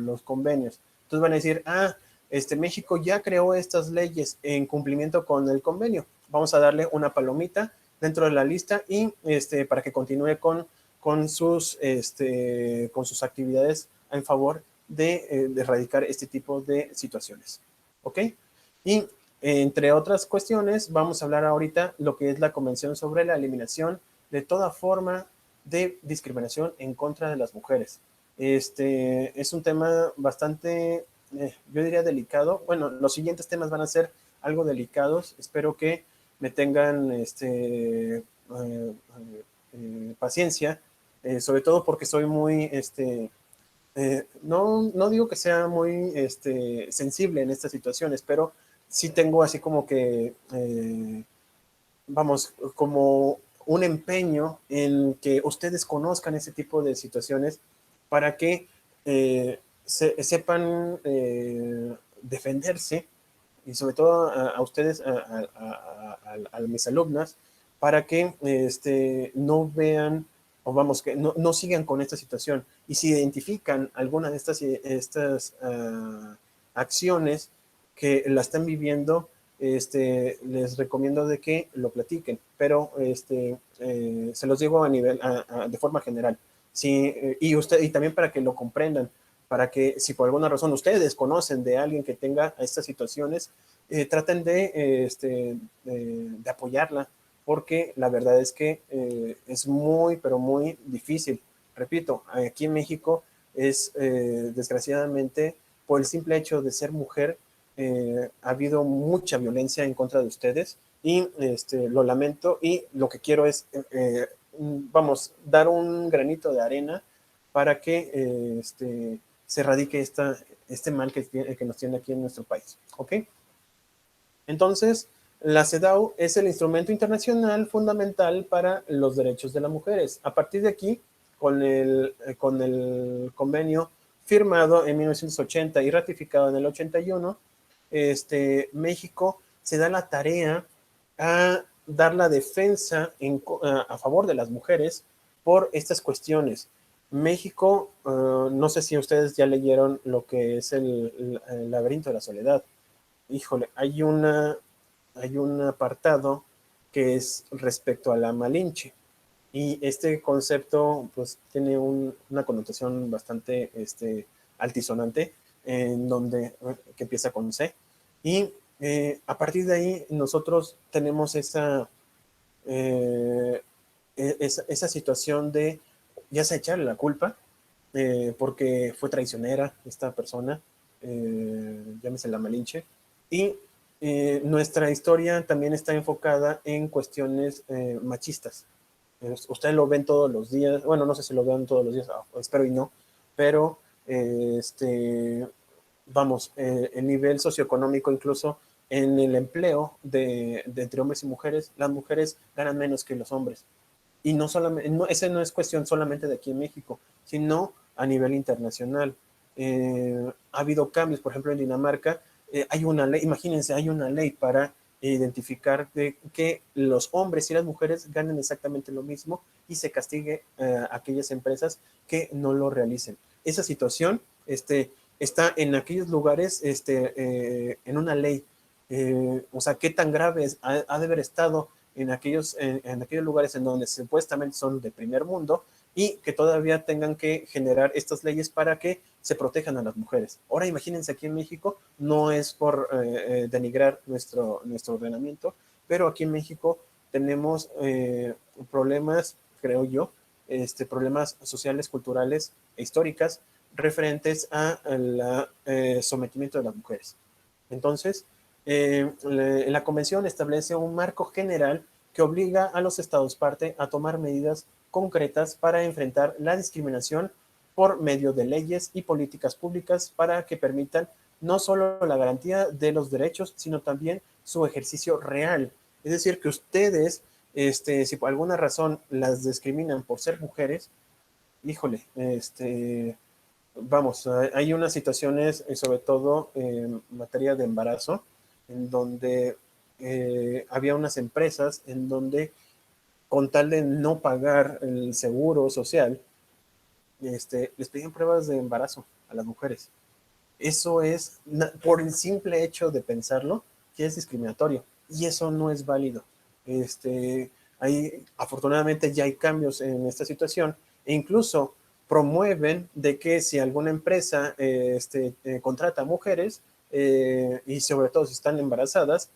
los convenios. Entonces van a decir, México ya creó estas leyes en cumplimiento con el convenio. Vamos a darle una palomita dentro de la lista y para que continúe con sus actividades en favor de erradicar este tipo de situaciones. ¿Ok? Y entre otras cuestiones, vamos a hablar ahorita lo que es la Convención sobre la Eliminación de toda forma de discriminación en contra de las mujeres. Es un tema bastante, yo diría, delicado. Bueno, los siguientes temas van a ser algo delicados. Espero que me tengan paciencia, sobre todo porque soy muy, no digo que sea muy sensible en estas situaciones, pero sí tengo así como que, vamos, como un empeño en que ustedes conozcan ese tipo de situaciones para que sepan defenderse y sobre todo a ustedes, a mis alumnas, para que no vean o vamos, que no sigan con esta situación. Y si identifican alguna de estas acciones que la están viviendo, les recomiendo de que lo platiquen, pero se los digo de forma general. Sí, y también para que lo comprendan, para que si por alguna razón ustedes conocen de alguien que tenga estas situaciones, traten de apoyarla, porque la verdad es que es muy, pero muy difícil. Repito, aquí en México es desgraciadamente por el simple hecho de ser mujer, ha habido mucha violencia en contra de ustedes y lo lamento y lo que quiero es, vamos, dar un granito de arena para que se erradique este mal que nos tiene aquí en nuestro país, ¿ok? Entonces, la CEDAW es el instrumento internacional fundamental para los derechos de las mujeres. A partir de aquí, con el convenio firmado en 1980 y ratificado en el 81, México se da la tarea a dar la defensa a favor de las mujeres por estas cuestiones. México, no sé si ustedes ya leyeron lo que es el laberinto de la soledad. Híjole, hay un apartado que es respecto a la Malinche. Y este concepto pues tiene una connotación bastante altisonante, en donde que empieza con C. Y a partir de ahí nosotros tenemos eh, esa situación de ya sea echarle la culpa, porque fue traicionera esta persona, llámese la Malinche, y nuestra historia también está enfocada en cuestiones machistas. Ustedes lo ven todos los días, bueno, no sé si lo ven todos los días, espero y no, pero vamos, el nivel socioeconómico incluso en el empleo entre hombres y mujeres, las mujeres ganan menos que los hombres. Y no solamente, no, esa no es cuestión solamente de aquí en México, sino a nivel internacional. Ha habido cambios, por ejemplo, en Dinamarca hay una ley, imagínense, hay una ley para identificar que los hombres y las mujeres ganen exactamente lo mismo y se castigue a aquellas empresas que no lo realicen. Esa situación está en aquellos lugares en una ley. O sea, qué tan grave ha de haber estado en aquellos lugares en donde supuestamente son de primer mundo y que todavía tengan que generar estas leyes para que se protejan a las mujeres. Ahora imagínense aquí en México, no es por denigrar nuestro ordenamiento, pero aquí en México tenemos problemas, creo yo, problemas sociales, culturales e históricas referentes al sometimiento de las mujeres. Entonces, la convención establece un marco general que obliga a los estados parte a tomar medidas concretas para enfrentar la discriminación por medio de leyes y políticas públicas para que permitan no solo la garantía de los derechos, sino también su ejercicio real. Es decir, que ustedes, si por alguna razón las discriminan por ser mujeres, híjole, vamos, hay unas situaciones, sobre todo en materia de embarazo, en donde había unas empresas en donde con tal de no pagar el seguro social, les pedían pruebas de embarazo a las mujeres. Eso es, por el simple hecho de pensarlo, que es discriminatorio. Y eso no es válido. Afortunadamente ya hay cambios en esta situación e incluso promueven de que si alguna empresa contrata mujeres y sobre todo si están embarazadas,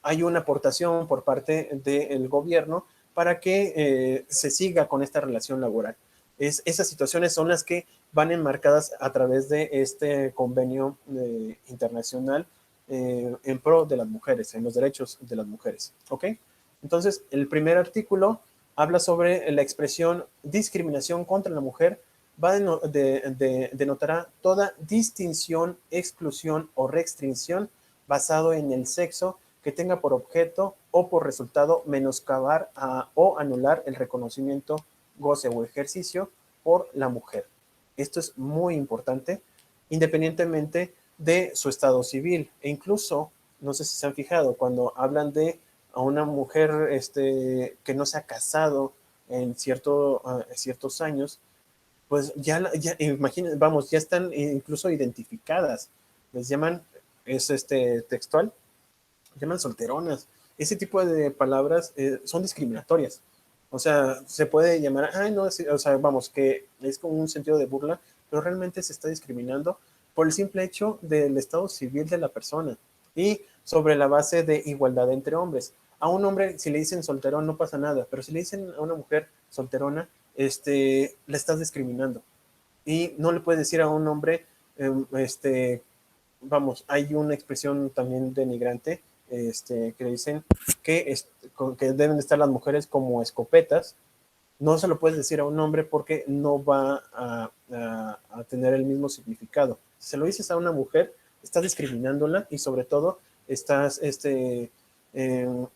hay una aportación por parte del gobierno para que se siga con esta relación laboral. Esas situaciones son las que van enmarcadas a través de este convenio internacional en pro de las mujeres, en los derechos de las mujeres. ¿Ok? Entonces, el primer artículo habla sobre la expresión discriminación contra la mujer, denotará toda distinción, exclusión o restricción basado en el sexo que tenga por objeto o por resultado menoscabar o anular el reconocimiento, goce o ejercicio por la mujer. Esto es muy importante, independientemente de su estado civil. E incluso, no sé si se han fijado, cuando hablan de a una mujer que no se ha casado en ciertos años, pues ya imaginen, vamos, ya están incluso identificadas. Les llaman, es textual, llaman solteronas. Ese tipo de palabras son discriminatorias. O sea, se puede llamar, ay, no, o sea, vamos, que es como un sentido de burla, pero realmente se está discriminando por el simple hecho del estado civil de la persona y sobre la base de igualdad entre hombres. A un hombre, si le dicen solterón, no pasa nada, pero si le dicen a una mujer solterona, la estás discriminando. Y no le puedes decir a un hombre, vamos, hay una expresión también denigrante, que dicen que deben estar las mujeres como escopetas, No se lo puedes decir a un hombre porque no va a tener el mismo significado. Si se lo dices a una mujer, estás discriminándola y sobre todo estás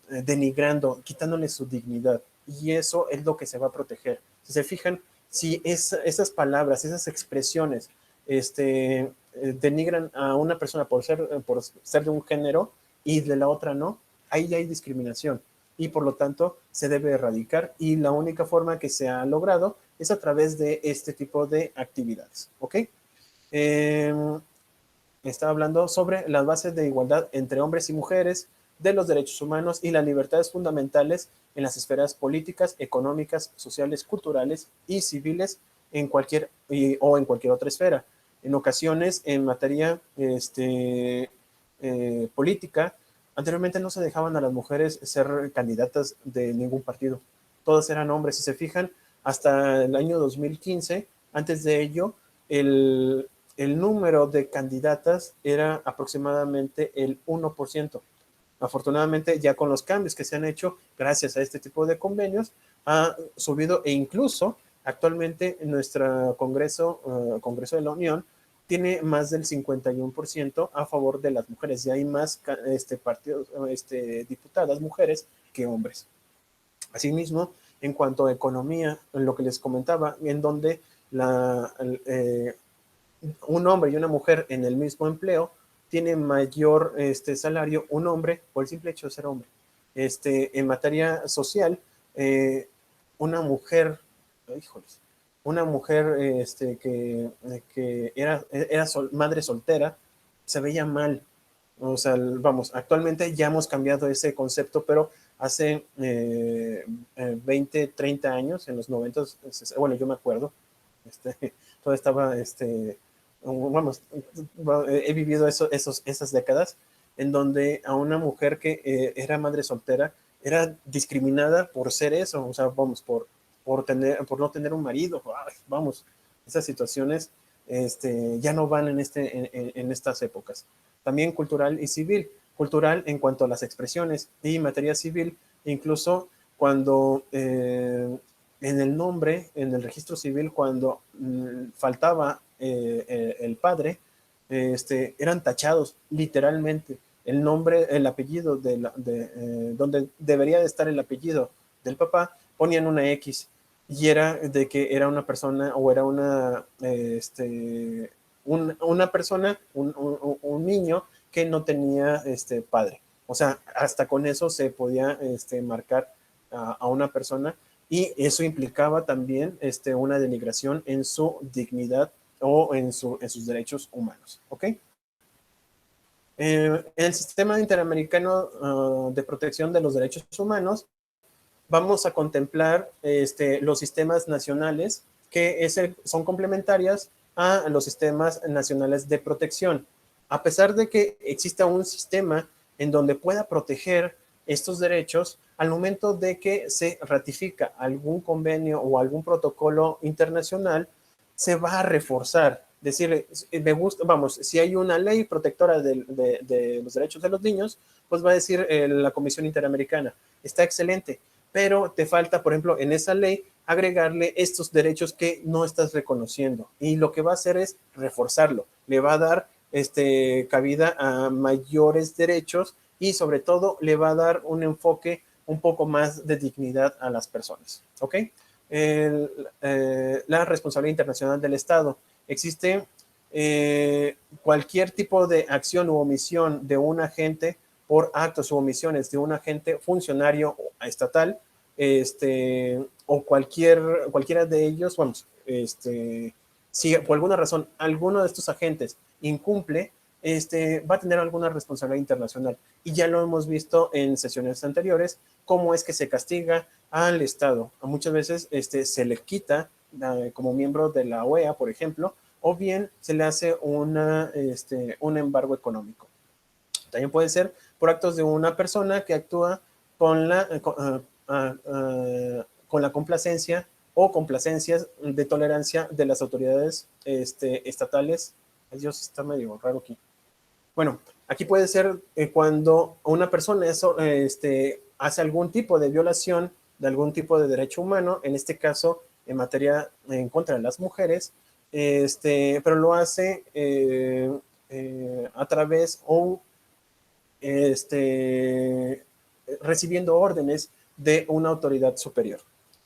denigrando, quitándole su dignidad. Y eso es lo que se va a proteger. Si se fijan, si esas palabras, esas expresiones denigran a una persona por ser de un género y de la otra no, ahí ya hay discriminación y por lo tanto se debe erradicar y la única forma que se ha logrado es a través de este tipo de actividades. ¿Ok? Estaba hablando sobre las bases de igualdad entre hombres y mujeres, de los derechos humanos y las libertades fundamentales en las esferas políticas, económicas, sociales, culturales y civiles o en cualquier otra esfera. En ocasiones, en materia política, anteriormente no se dejaban a las mujeres ser candidatas de ningún partido. Todas eran hombres. Si se fijan, hasta el año 2015, antes de ello, el número de candidatas era aproximadamente el 1%. Afortunadamente, ya con los cambios que se han hecho gracias a este tipo de convenios, ha subido e incluso actualmente en nuestro Congreso de la Unión tiene más del 51% a favor de las mujeres. Ya hay más partidos, diputadas mujeres que hombres. Asimismo, en cuanto a economía, en lo que les comentaba, en donde un hombre y una mujer en el mismo empleo tiene mayor salario un hombre por el simple hecho de ser hombre. En materia social, una mujer, híjoles, una mujer que era madre soltera se veía mal. O sea, vamos, actualmente ya hemos cambiado ese concepto, pero hace 20, 30 años, en los 90, bueno, yo me acuerdo, todo estaba, vamos, he vivido esas décadas en donde a una mujer que era madre soltera era discriminada por ser eso, o sea, vamos, por no tener un marido, vamos, esas situaciones ya no van en estas épocas. También cultural y civil. Cultural en cuanto a las expresiones y materia civil, incluso cuando en el nombre, en el registro civil, cuando faltaba el padre, eran tachados literalmente. El nombre, el apellido donde debería de estar el apellido del papá, ponían una X y era de que era una persona o era una persona, un niño que no tenía padre. O sea, hasta con eso se podía marcar a una persona y eso implicaba también una denigración en su dignidad o en sus derechos humanos. ¿Ok? El sistema interamericano de protección de los derechos humanos, vamos a contemplar los sistemas nacionales que son complementarias a los sistemas nacionales de protección. A pesar de que exista un sistema en donde pueda proteger estos derechos, al momento de que se ratifica algún convenio o algún protocolo internacional, se va a reforzar. Decir, me gusta, vamos, si hay una ley protectora de los derechos de los niños, pues va a decir la Comisión Interamericana, está excelente, pero te falta, por ejemplo, en esa ley agregarle estos derechos que no estás reconociendo. Y lo que va a hacer es reforzarlo, le va a dar cabida a mayores derechos y sobre todo le va a dar un enfoque un poco más de dignidad a las personas. ¿Ok? La responsabilidad internacional del Estado. Existe cualquier tipo de acción u omisión de un agente por actos u omisiones de un agente funcionario estatal, o cualquiera de ellos, vamos, si por alguna razón alguno de estos agentes incumple, va a tener alguna responsabilidad internacional. Y ya lo hemos visto en sesiones anteriores, cómo es que se castiga al Estado. Muchas veces se le quita como miembro de la OEA, por ejemplo, o bien se le hace un embargo económico. También puede ser por actos de una persona que actúa con la complacencia o complacencias de tolerancia de las autoridades estatales. Dios, está medio raro aquí. Bueno, aquí puede ser cuando una persona hace algún tipo de violación de algún tipo de derecho humano, en este caso en materia en contra de las mujeres, pero lo hace a través o recibiendo órdenes de una autoridad superior.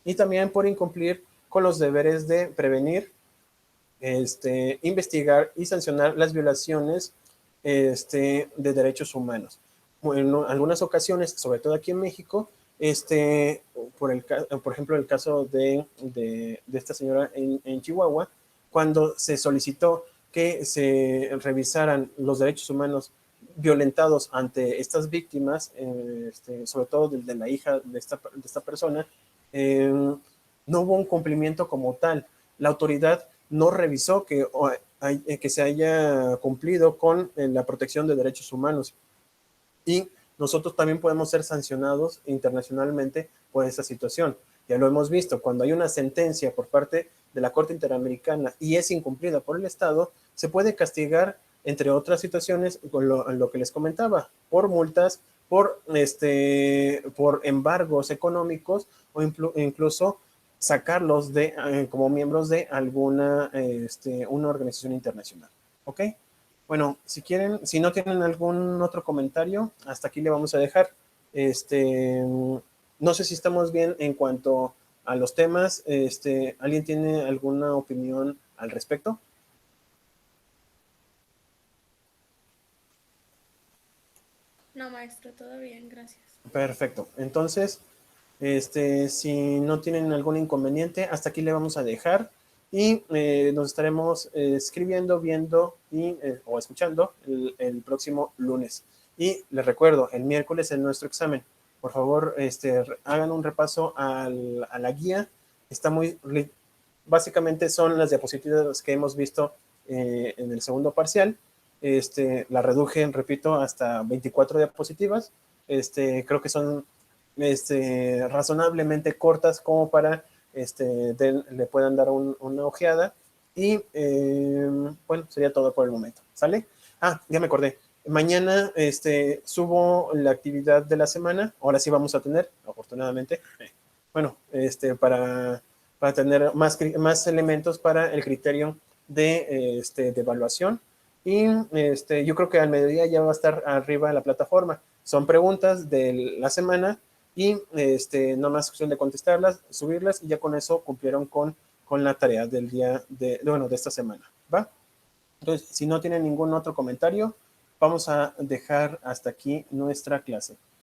Y también por incumplir con los deberes de prevenir, investigar y sancionar las violaciones de derechos humanos. En algunas ocasiones, sobre todo aquí en México, por ejemplo, el caso de esta señora en Chihuahua, cuando se solicitó que se revisaran los derechos humanos violentados ante estas víctimas, sobre todo de la hija de esta persona, no hubo un cumplimiento como tal. La autoridad no revisó que se haya cumplido con la protección de derechos humanos. Y nosotros también podemos ser sancionados internacionalmente por esta situación. Ya lo hemos visto, cuando hay una sentencia por parte de la Corte Interamericana y es incumplida por el Estado, se puede castigar, entre otras situaciones, con lo que les comentaba, por multas, por embargos económicos o incluso sacarlos como miembros de alguna una organización internacional. ¿Ok? Bueno, si quieren, si no tienen algún otro comentario, hasta aquí le vamos a dejar. No sé si estamos bien en cuanto a los temas. ¿Alguien tiene alguna opinión al respecto?
No, maestro, todo bien, gracias.
Perfecto. Entonces, si no tienen algún inconveniente, hasta aquí le vamos a dejar y nos estaremos escribiendo, viendo o escuchando el próximo lunes. Y les recuerdo, el miércoles es nuestro examen. Por favor, hagan un repaso a la guía. Está básicamente son las diapositivas que hemos visto en el segundo parcial. La reduje, repito, hasta 24 diapositivas. Creo que son razonablemente cortas como para le puedan dar una ojeada. Y bueno, sería todo por el momento. ¿Sale? Ah, ya me acordé. Mañana subo la actividad de la semana. Ahora sí vamos a tener, afortunadamente. Bueno, para tener más elementos para el criterio de evaluación. Y yo creo que al mediodía ya va a estar arriba la plataforma. Son preguntas de la semana y no más cuestión de contestarlas, subirlas y ya con eso cumplieron con la tarea del día de esta semana. ¿Va? Entonces, si no tienen ningún otro comentario, vamos a dejar hasta aquí nuestra clase.